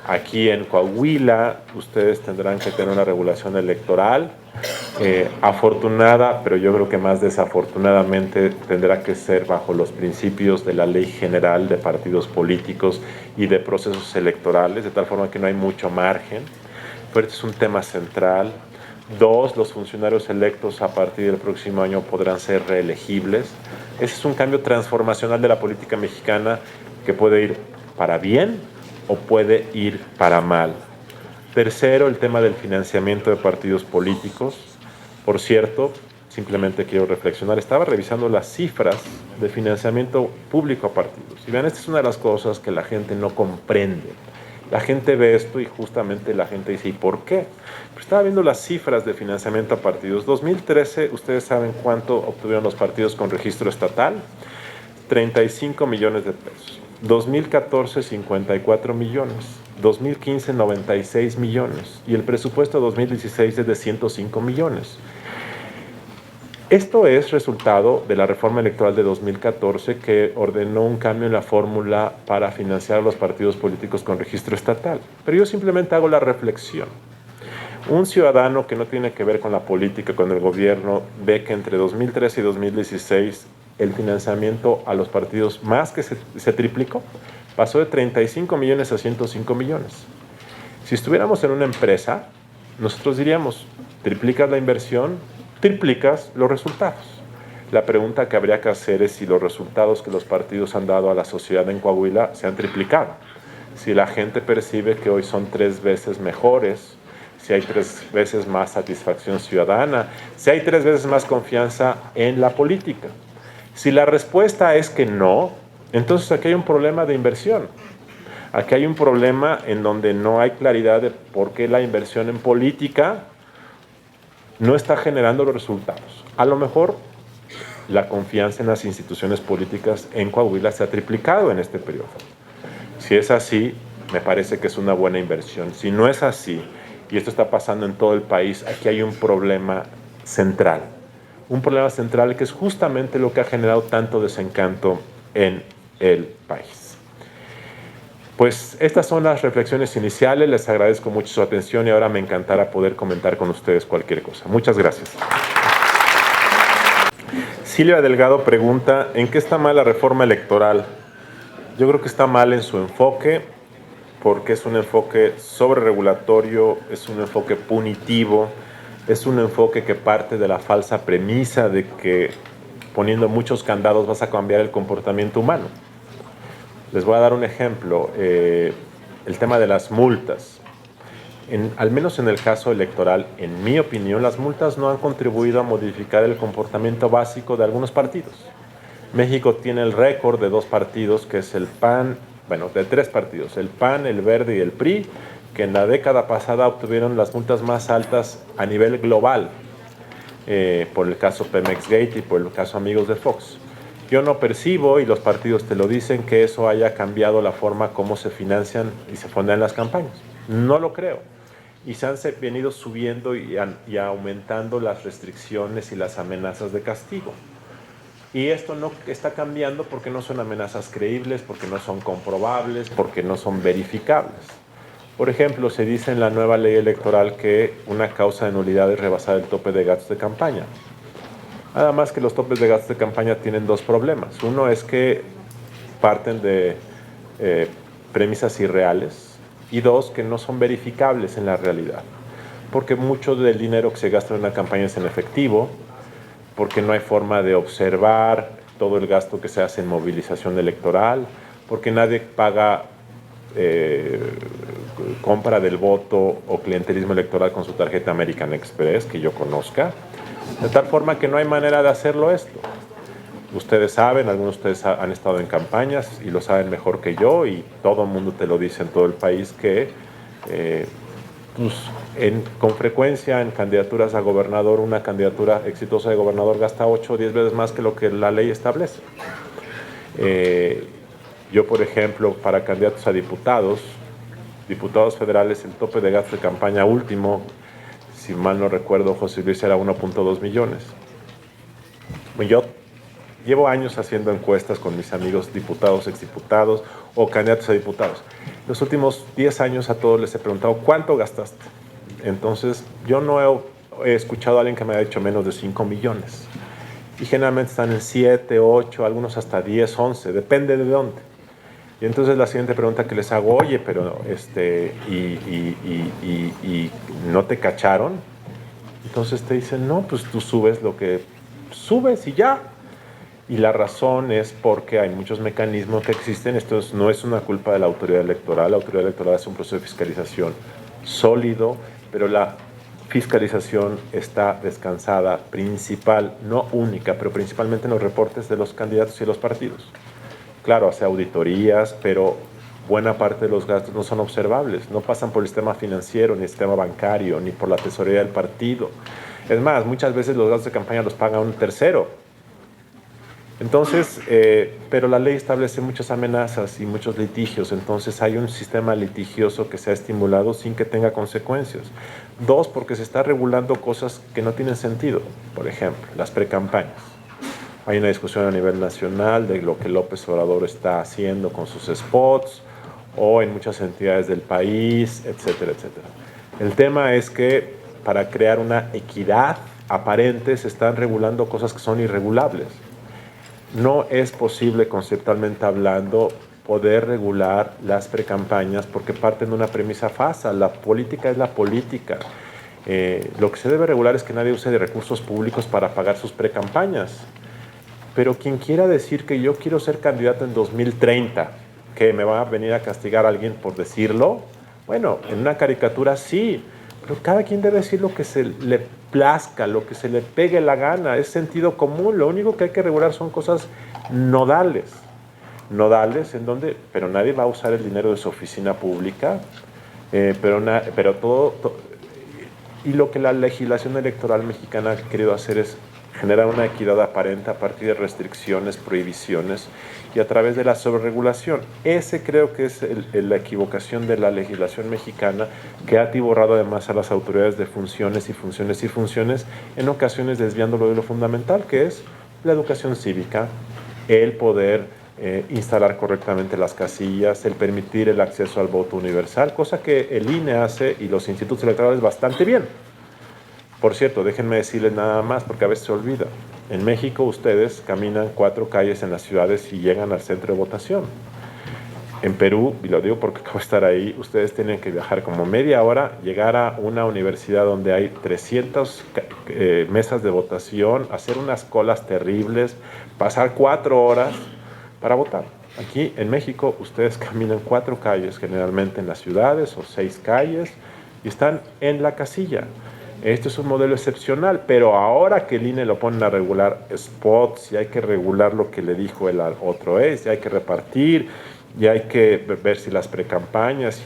Speaker 5: Aquí en Coahuila ustedes tendrán que tener una regulación electoral afortunada, pero yo creo que más desafortunadamente tendrá que ser bajo los principios de la Ley General de Partidos Políticos y de procesos electorales, de tal forma que no hay mucho margen. Pero este es un tema central. 2, los funcionarios electos a partir del próximo año podrán ser reelegibles. Ese es un cambio transformacional de la política mexicana que puede ir para bien o puede ir para mal. 3, el tema del financiamiento de partidos políticos. Por cierto, simplemente quiero reflexionar, estaba revisando las cifras de financiamiento público a partidos. Y vean, esta es una de las cosas que la gente no comprende. La gente ve esto y justamente la gente dice, ¿y por qué? Pues estaba viendo las cifras de financiamiento a partidos. 2013, ustedes saben cuánto obtuvieron los partidos con registro estatal, 35 millones de pesos. 2014, 54 millones. 2015, 96 millones. Y el presupuesto de 2016 es de 105 millones. Esto es resultado de la reforma electoral de 2014 que ordenó un cambio en la fórmula para financiar a los partidos políticos con registro estatal. Pero yo simplemente hago la reflexión. Un ciudadano que no tiene que ver con la política, con el gobierno, ve que entre 2013 y 2016 el financiamiento a los partidos más que se triplicó. Pasó de 35 millones a 105 millones. Si estuviéramos en una empresa, nosotros diríamos, triplicas la inversión, triplicas los resultados. La pregunta que habría que hacer es si los resultados que los partidos han dado a la sociedad en Coahuila se han triplicado. Si la gente percibe que hoy son 3 veces mejores, si hay 3 veces más satisfacción ciudadana, si hay 3 veces más confianza en la política. Si la respuesta es que no, entonces aquí hay un problema de inversión. Aquí hay un problema en donde no hay claridad de por qué la inversión en política no está generando los resultados. A lo mejor la confianza en las instituciones políticas en Coahuila se ha triplicado en este periodo. Si es así, me parece que es una buena inversión. Si no es así, y esto está pasando en todo el país, aquí hay un problema central. Un problema central que es justamente lo que ha generado tanto desencanto en el país. Pues estas son las reflexiones iniciales, les agradezco mucho su atención y ahora me encantará poder comentar con ustedes cualquier cosa. Muchas gracias. Silvia Delgado pregunta, ¿en qué está mal la reforma electoral? Yo creo que está mal en su enfoque, porque es un enfoque sobreregulatorio, es un enfoque punitivo, es un enfoque que parte de la falsa premisa de que poniendo muchos candados vas a cambiar el comportamiento humano. Les voy a dar un ejemplo, el tema de las multas. Al menos en el caso electoral, en mi opinión, las multas no han contribuido a modificar el comportamiento básico de algunos partidos. México tiene el récord de 2 partidos, que es el PAN, bueno, de 3 partidos, el PAN, el Verde y el PRI, que en la década pasada obtuvieron las multas más altas a nivel global, por el caso Pemex Gate y por el caso Amigos de Fox. Yo no percibo, y los partidos te lo dicen, que eso haya cambiado la forma como se financian y se fondean las campañas. No lo creo. Y se han venido subiendo y aumentando las restricciones y las amenazas de castigo. Y esto no está cambiando porque no son amenazas creíbles, porque no son comprobables, porque no son verificables. Por ejemplo, se dice en la nueva ley electoral que una causa de nulidad es rebasar el tope de gastos de campaña. Nada más que los topes de gastos de campaña tienen 2 problemas. Uno es que parten de premisas irreales, y dos, que no son verificables en la realidad, porque mucho del dinero que se gasta en una campaña es en efectivo, porque no hay forma de observar todo el gasto que se hace en movilización electoral, porque nadie paga compra del voto o clientelismo electoral con su tarjeta American Express, que yo conozca, de tal forma que no hay manera de hacerlo esto. Ustedes saben, algunos de ustedes han estado en campañas y lo saben mejor que yo, y todo el mundo te lo dice en todo el país, que con frecuencia en candidaturas a gobernador, una candidatura exitosa de gobernador gasta 8 o 10 veces más que lo que la ley establece. Yo, por ejemplo, para candidatos a diputados federales, el tope de gasto de campaña último, si mal no recuerdo, José Luis, era 1.2 millones. Yo llevo años haciendo encuestas con mis amigos diputados, exdiputados o candidatos a diputados. Los últimos 10 años a todos les he preguntado, ¿cuánto gastaste? Entonces, yo no he escuchado a alguien que me haya dicho menos de 5 millones. Y generalmente están en 7, 8, algunos hasta 10, 11, depende de dónde. Y entonces la siguiente pregunta que les hago, oye, pero y ¿no te cacharon? Entonces te dicen, no, pues tú subes lo que subes y ya. Y la razón es porque hay muchos mecanismos que existen. Esto no es una culpa de la autoridad electoral. La autoridad electoral hace un proceso de fiscalización sólido, pero la fiscalización está descansada no única, pero principalmente en los reportes de los candidatos y los partidos. Claro, hace auditorías, pero buena parte de los gastos no son observables, no pasan por el sistema financiero, ni el sistema bancario, ni por la tesorería del partido. Es más, muchas veces los gastos de campaña los paga un tercero. Entonces, pero la ley establece muchas amenazas y muchos litigios, entonces hay un sistema litigioso que se ha estimulado sin que tenga consecuencias. Dos, porque se está regulando cosas que no tienen sentido, por ejemplo, las precampañas. Hay una discusión a nivel nacional de lo que López Obrador está haciendo con sus spots o en muchas entidades del país, etcétera, etcétera. El tema es que para crear una equidad aparente se están regulando cosas que son irregulables. No es posible, conceptualmente hablando, poder regular las precampañas porque parten de una premisa falsa. La política es la política. Lo que se debe regular es que nadie use de recursos públicos para pagar sus precampañas. Pero quien quiera decir que yo quiero ser candidato en 2030, que me va a venir a castigar a alguien por decirlo, bueno, en una caricatura sí, pero cada quien debe decir lo que se le plazca, lo que se le pegue la gana, es sentido común. Lo único que hay que regular son cosas nodales pero nadie va a usar el dinero de su oficina pública, pero todo, y lo que la legislación electoral mexicana ha querido hacer es generar una equidad aparente a partir de restricciones, prohibiciones y a través de la sobreregulación. Ese creo que es la equivocación de la legislación mexicana, que ha atiborrado además a las autoridades de funciones, en ocasiones desviándolo de lo fundamental, que es la educación cívica, el poder instalar correctamente las casillas, el permitir el acceso al voto universal, cosa que el INE hace y los institutos electorales bastante bien. Por cierto, déjenme decirles nada más, porque a veces se olvida. En México ustedes caminan 4 calles en las ciudades y llegan al centro de votación. En Perú, y lo digo porque acabo de estar ahí, ustedes tienen que viajar como media hora, llegar a una universidad donde hay 300 mesas de votación, hacer unas colas terribles, pasar 4 horas para votar. Aquí en México ustedes caminan 4 calles generalmente en las ciudades o 6 calles y están en la casilla. Este es un modelo excepcional, pero ahora que el INE lo ponen a regular spots y hay que regular lo que le dijo el otro y hay que repartir y hay que ver si las precampañas,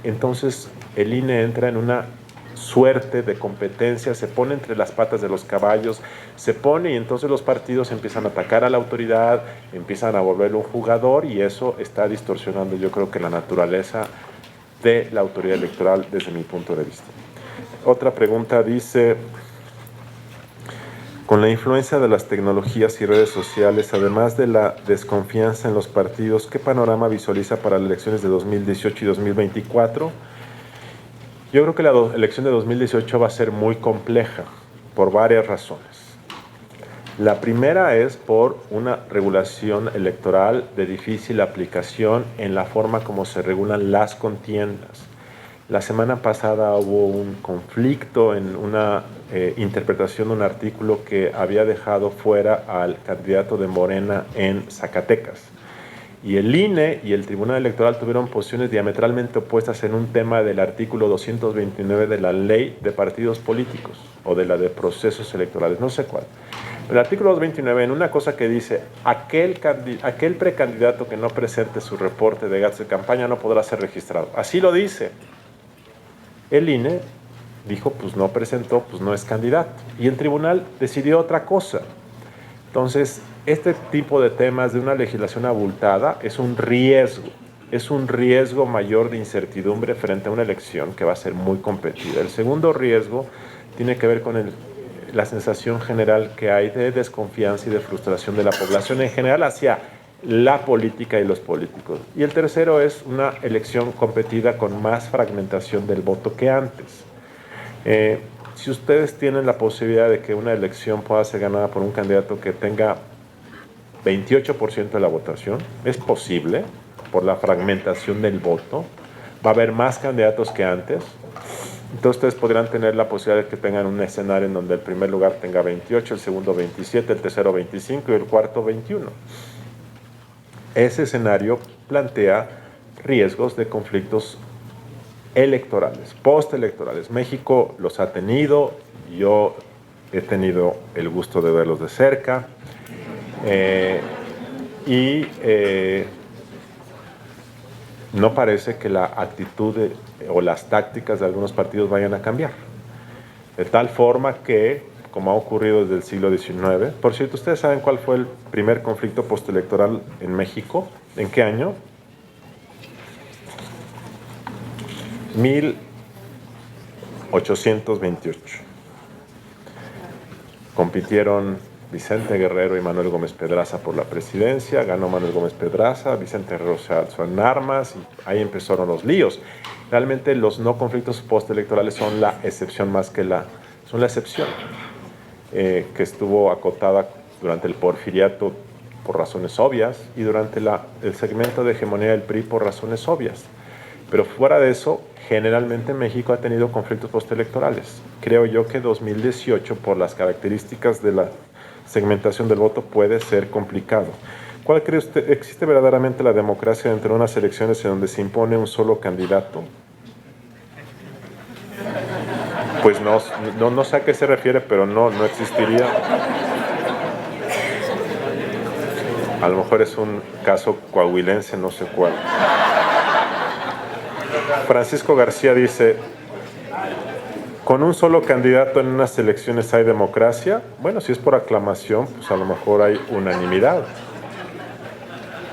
Speaker 5: entonces el INE entra en una suerte de competencia, se pone entre las patas de los caballos, y entonces los partidos empiezan a atacar a la autoridad, empiezan a volverlo un jugador y eso está distorsionando, yo creo que la naturaleza de la autoridad electoral desde mi punto de vista. Otra pregunta dice, con la influencia de las tecnologías y redes sociales, además de la desconfianza en los partidos, ¿qué panorama visualiza para las elecciones de 2018 y 2024? Yo creo que la elección de 2018 va a ser muy compleja por varias razones. La primera es por una regulación electoral de difícil aplicación en la forma como se regulan las contiendas. La semana pasada hubo un conflicto en una interpretación de un artículo que había dejado fuera al candidato de Morena en Zacatecas. Y el INE y el Tribunal Electoral tuvieron posiciones diametralmente opuestas en un tema del artículo 229 de la Ley de Partidos Políticos o de la de Procesos Electorales, no sé cuál. El artículo 229, en una cosa que dice, aquel precandidato que no presente su reporte de gastos de campaña no podrá ser registrado. Así lo dice. El INE dijo, pues no presentó, pues no es candidato. Y el tribunal decidió otra cosa. Entonces, este tipo de temas de una legislación abultada es un riesgo mayor de incertidumbre frente a una elección que va a ser muy competida. El segundo riesgo tiene que ver con la sensación general que hay de desconfianza y de frustración de la población en general hacia la política y los políticos. Y el tercero es una elección competida con más fragmentación del voto que antes. Si ustedes tienen la posibilidad de que una elección pueda ser ganada por un candidato que tenga 28% de la votación, es posible por la fragmentación del voto, va a haber más candidatos que antes, entonces ustedes podrán tener la posibilidad de que tengan un escenario en donde el primer lugar tenga 28, el segundo 27, el tercero 25 y el cuarto 21. Ese escenario plantea riesgos de conflictos electorales, postelectorales. México los ha tenido, yo he tenido el gusto de verlos de cerca no parece que la actitud o las tácticas de algunos partidos vayan a cambiar. De tal forma que, como ha ocurrido desde el siglo XIX, por cierto, ¿ustedes saben cuál fue el primer conflicto postelectoral en México? ¿En qué año? 1828. Compitieron Vicente Guerrero y Manuel Gómez Pedraza por la presidencia, ganó Manuel Gómez Pedraza, Vicente Guerrero se alzó en armas y ahí empezaron los líos. Realmente los no conflictos postelectorales son la excepción más que son la excepción, que estuvo acotada durante el porfiriato por razones obvias y durante el segmento de hegemonía del PRI por razones obvias. Pero fuera de eso, generalmente México ha tenido conflictos postelectorales. Creo yo que 2018, por las características de la segmentación del voto, puede ser complicado. ¿Cuál cree usted? ¿Existe verdaderamente la democracia dentro de unas elecciones en donde se impone un solo candidato? Pues no sé a qué se refiere, pero no existiría. A lo mejor es un caso coahuilense, no sé cuál. Francisco García dice, ¿con un solo candidato en unas elecciones hay democracia? Bueno, si es por aclamación, pues a lo mejor hay unanimidad.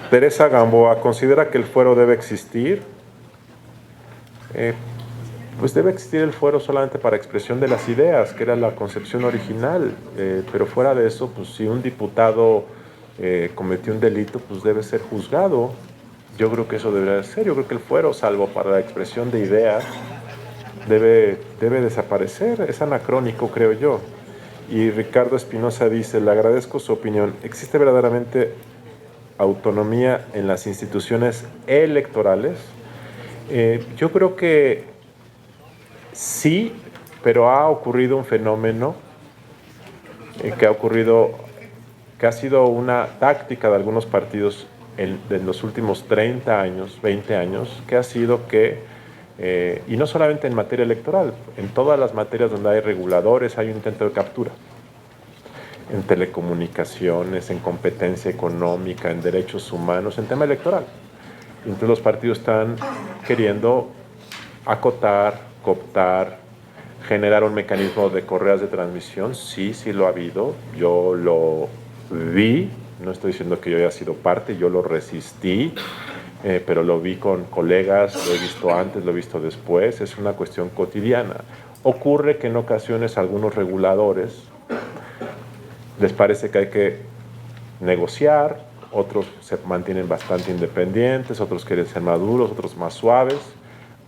Speaker 5: Teresa Gamboa, ¿considera que el fuero debe existir? Pues debe existir el fuero solamente para expresión de las ideas, que era la concepción original, pero fuera de eso, pues si un diputado cometió un delito, pues debe ser juzgado. Yo creo que eso debería ser. Yo creo que el fuero, salvo para la expresión de ideas, debe desaparecer. Es anacrónico, creo yo. Y Ricardo Espinosa dice, le agradezco su opinión. ¿Existe verdaderamente autonomía en las instituciones electorales? Yo creo que sí, pero ha ocurrido un fenómeno que ha sido una táctica de algunos partidos en los últimos 30 años, 20 años, que ha sido que, y no solamente en materia electoral, en todas las materias donde hay reguladores hay un intento de captura. En telecomunicaciones, en competencia económica, en derechos humanos, en tema electoral. Entonces los partidos están queriendo acotar, cooptar, generar un mecanismo de correas de transmisión. Sí lo ha habido, yo lo vi. No estoy diciendo que yo haya sido parte, yo lo resistí, pero lo vi con colegas, lo he visto antes, lo he visto después, es una cuestión cotidiana. Ocurre que en ocasiones algunos reguladores les parece que hay que negociar, otros se mantienen bastante independientes, otros quieren ser más duros, otros más suaves.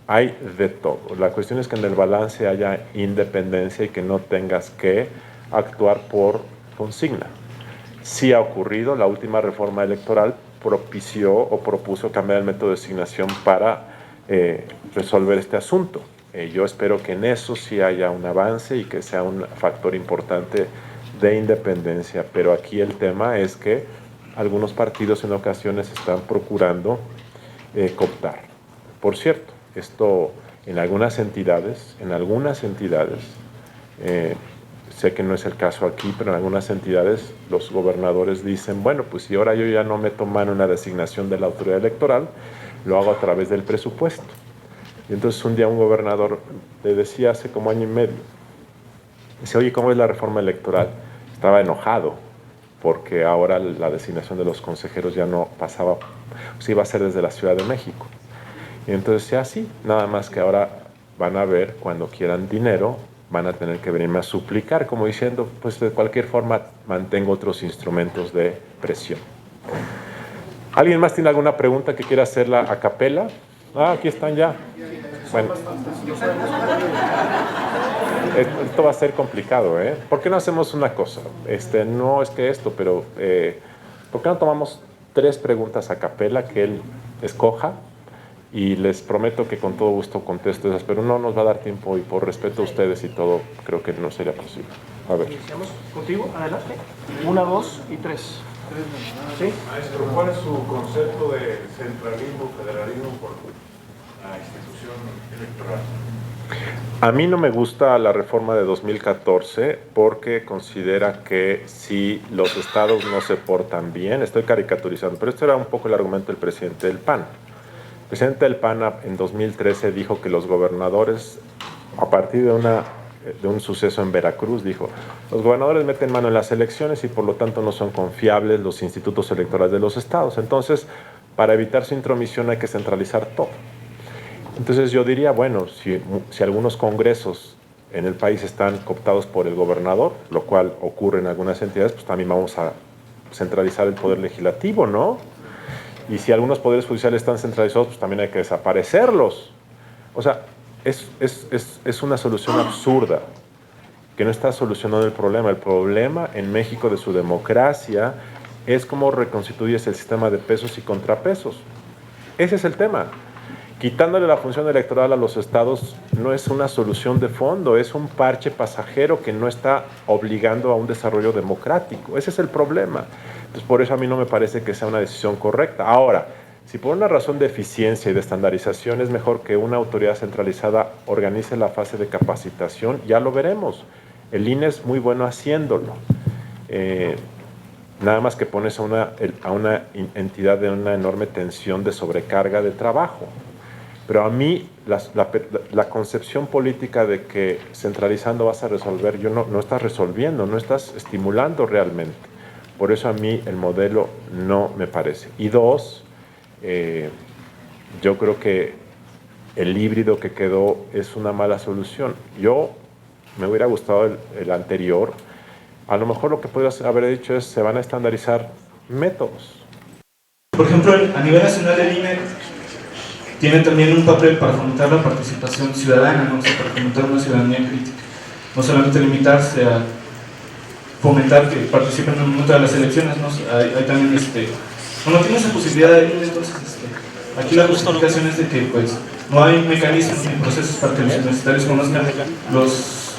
Speaker 5: Hay de todo. La cuestión es que en el balance haya independencia y que no tengas que actuar por consigna. sí ha ocurrido. La última reforma electoral propició o propuso cambiar el método de designación para resolver este asunto. Yo espero que en eso sí haya un avance y que sea un factor importante de independencia, pero aquí el tema es que algunos partidos en ocasiones están procurando cooptar. Por cierto, esto en algunas entidades, sé que no es el caso aquí, pero en algunas entidades los gobernadores dicen, bueno, pues si ahora yo ya no meto mano en la designación de la autoridad electoral, lo hago a través del presupuesto. Y entonces un día un gobernador le decía hace como año y medio, dice, oye, ¿cómo es la reforma electoral? Estaba enojado porque ahora la designación de los consejeros ya no pasaba, o sea, iba a ser desde la Ciudad de México. Y entonces decía, sí, nada más que ahora van a ver cuando quieran dinero, van a tener que venirme a suplicar, como diciendo, pues de cualquier forma mantengo otros instrumentos de presión. ¿Alguien más tiene alguna pregunta que quiera hacerla a capela? Ah, aquí están ya. Bueno. Esto va a ser complicado, ¿eh? ¿Por qué no hacemos una cosa? No es que esto, pero ¿por qué no tomamos 3 preguntas a capela que él escoja? Y les prometo que con todo gusto contesto esas, pero no nos va a dar tiempo y por respeto a ustedes y todo, creo que no sería posible. A ver.
Speaker 1: Iniciamos contigo, adelante. 1, 2 y 3. ¿Sí?
Speaker 6: Maestro, ¿cuál es su concepto de centralismo, federalismo por la institución electoral?
Speaker 5: A mí no me gusta la reforma de 2014 porque considera que si los estados no se portan bien, estoy caricaturizando, pero este era un poco el argumento del presidente del PAN. El presidente del PAN en 2013 dijo que los gobernadores, a partir de un suceso en Veracruz, dijo, los gobernadores meten mano en las elecciones y por lo tanto no son confiables los institutos electorales de los estados. Entonces, para evitar su intromisión hay que centralizar todo. Entonces yo diría, bueno, si algunos congresos en el país están cooptados por el gobernador, lo cual ocurre en algunas entidades, pues también vamos a centralizar el poder legislativo, ¿no? Y si algunos poderes judiciales están centralizados, pues también hay que desaparecerlos. O sea, es una solución absurda, que no está solucionando el problema. El problema en México de su democracia es cómo reconstituyes el sistema de pesos y contrapesos. Ese es el tema. Quitándole la función electoral a los estados no es una solución de fondo, es un parche pasajero que no está obligando a un desarrollo democrático. Ese es el problema. Entonces, por eso a mí no me parece que sea una decisión correcta. Ahora, si por una razón de eficiencia y de estandarización es mejor que una autoridad centralizada organice la fase de capacitación, ya lo veremos. El INE es muy bueno haciéndolo. Nada más que pones a una entidad de una enorme tensión de sobrecarga de trabajo. Pero a mí la concepción política de que centralizando vas a resolver, no estás resolviendo, no estás estimulando realmente. Por eso a mí el modelo no me parece. Y 2, yo creo que el híbrido que quedó es una mala solución. Yo me hubiera gustado el anterior. A lo mejor lo que podría haber dicho es se van a estandarizar métodos.
Speaker 7: Por ejemplo, a nivel nacional el INE tiene también un papel para fomentar la participación ciudadana, ¿no? O sea, para fomentar una ciudadanía crítica. No solamente limitarse a fomentar que participen en el momento de las elecciones, ¿no? Hay también, bueno, tiene esa posibilidad de INE, entonces, aquí la justificación es de que, pues, no hay mecanismos ni procesos para que los universitarios conozcan los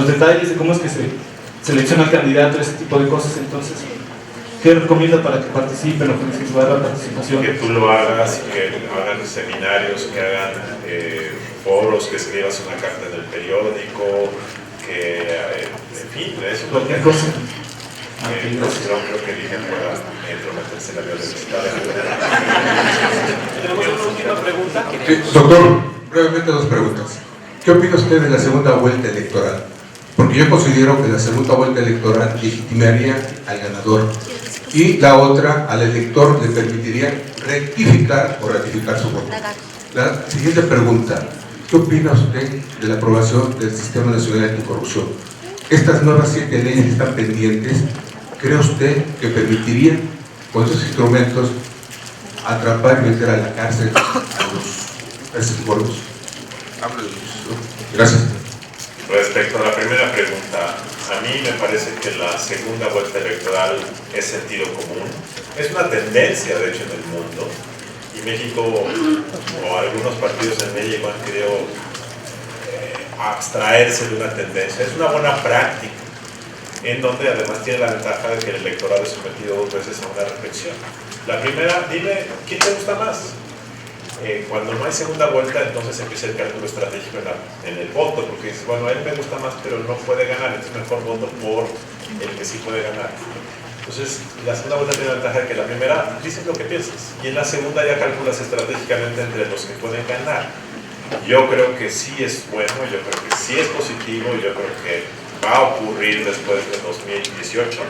Speaker 7: detalles de cómo es que se selecciona el candidato, ese tipo de cosas. Entonces, ¿qué recomienda para que participen o que incentivar la participación?
Speaker 6: Que tú lo hagas, que hagan seminarios, que hagan foros, que escribas una carta en el periódico, que, en fin, eso es lo que
Speaker 7: cosa.
Speaker 6: No creo que el INE pueda entrometerse en la vida del
Speaker 1: Tenemos una última pregunta.
Speaker 8: Doctor, brevemente 2 preguntas. ¿Qué opina usted de la segunda vuelta electoral? Porque yo considero que la segunda vuelta electoral legitimaría al ganador y la otra al elector le permitiría rectificar o ratificar su voto. La siguiente pregunta, ¿qué opina usted de la aprobación del Sistema Nacional Anticorrupción? Estas nuevas 7 leyes que están pendientes, ¿cree usted que permitirían con esos instrumentos atrapar y meter a la cárcel a esos gordos? Gracias.
Speaker 6: Respecto a la primera pregunta, A mí me parece que la segunda vuelta electoral es sentido común. Es una tendencia, de hecho, en el mundo. Y México, o algunos partidos en México han querido abstraerse de una tendencia. Es una buena práctica, en donde además tiene la ventaja de que el electorado es sometido 2 veces a una reflexión. La primera, dime, ¿quién te gusta más? Cuando no hay segunda vuelta, entonces empieza el cálculo estratégico en el voto, porque dices, bueno, a él me gusta más, pero no puede ganar, entonces mejor voto por el que sí puede ganar. Entonces, la segunda vuelta tiene la ventaja de que la primera dices lo que piensas, y en la segunda ya calculas estratégicamente entre los que pueden ganar. Yo creo que sí es bueno, yo creo que sí es positivo, yo creo que va a ocurrir después de 2018.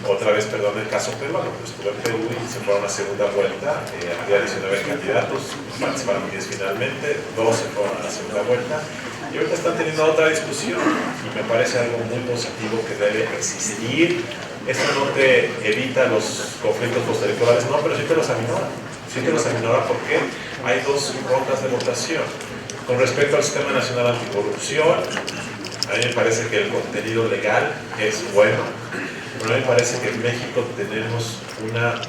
Speaker 6: Otra vez, perdón, el caso peruano, pues estuve en Perú y se fueron a una segunda vuelta, había 19 candidatos, participaron 10 finalmente, 2 se fueron a la segunda vuelta, y ahorita están teniendo otra discusión, y me parece algo muy positivo que debe existir. Esto no te evita los conflictos postelectorales, no, pero sí te los aminora. Sí te los aminora porque hay 2 rondas de votación. Con respecto al Sistema Nacional Anticorrupción, a mí me parece que el contenido legal es bueno. Pero a mí me parece que en México tenemos una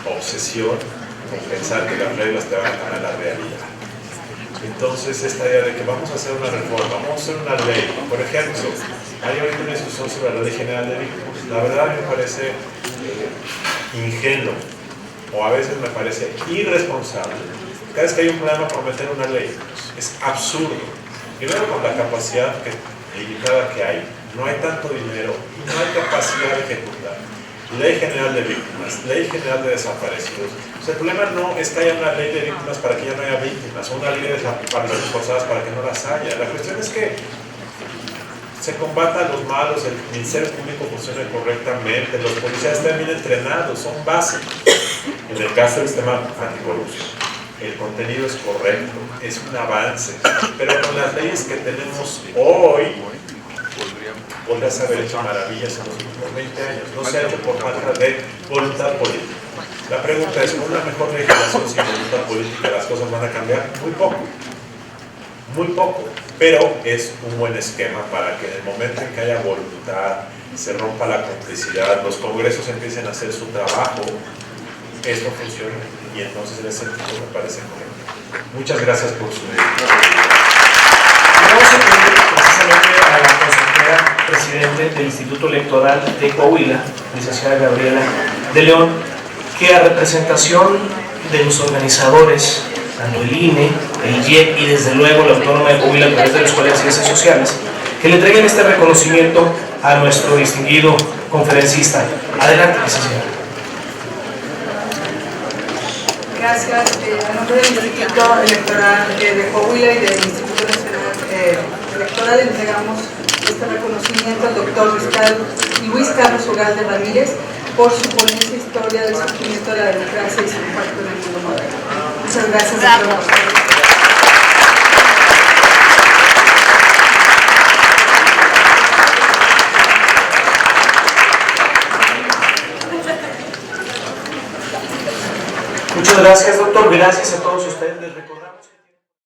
Speaker 6: obsesión con pensar que las reglas te van a ganar la realidad. Entonces, esta idea de que vamos a hacer una reforma, vamos a hacer una ley, por ejemplo, hay ahorita una discusión sobre la Ley General de Víctimas. La verdad me parece ingenuo, o a veces me parece irresponsable. Cada vez que hay un problema por meter una ley, es absurdo. Primero, con la capacidad limitada que hay. No hay tanto dinero y no hay capacidad de ejecutar. Ley General de Víctimas, Ley General de Desaparecidos. O sea, el problema no es que haya una ley de víctimas para que ya no haya víctimas, o una ley de desapariciones forzadas para que no las haya. La cuestión es que se combatan los malos, el Ministerio Público funcione correctamente, los policías estén bien entrenados, son básicos. En el caso del sistema anticorrupción, el contenido es correcto, es un avance, pero con las leyes que tenemos hoy, podrías haber hecho maravillas en los últimos 20 años. No se ha hecho por falta de voluntad política. La pregunta es, ¿con una mejor legislación sin voluntad política las cosas van a cambiar? Muy poco. Muy poco. Pero es un buen esquema para que en el momento en que haya voluntad, se rompa la complicidad, los congresos empiecen a hacer su trabajo, esto funciona. Y entonces en ese sentido me parece correcto. Muchas gracias por su
Speaker 1: Vamos a pedir precisamente a la consejera presidente del Instituto Electoral de Coahuila, licenciada Gabriela de León, que a representación de los organizadores, tanto el INE, el IEC y desde luego la Autónoma de Coahuila a través de la Escuela de Ciencias Sociales, que le entreguen este reconocimiento a nuestro distinguido conferencista. Adelante, licenciada.
Speaker 3: Gracias. En nombre del Instituto Electoral de Coahuila y del Instituto Nacional Electoral entregamos este reconocimiento al doctor Luis Carlos Ugalde Ramírez por su ponencia Historia del surgimiento de la democracia y su impacto en el mundo moderno. Muchas gracias a todos.
Speaker 1: Muchas gracias, doctor. Gracias a todos ustedes.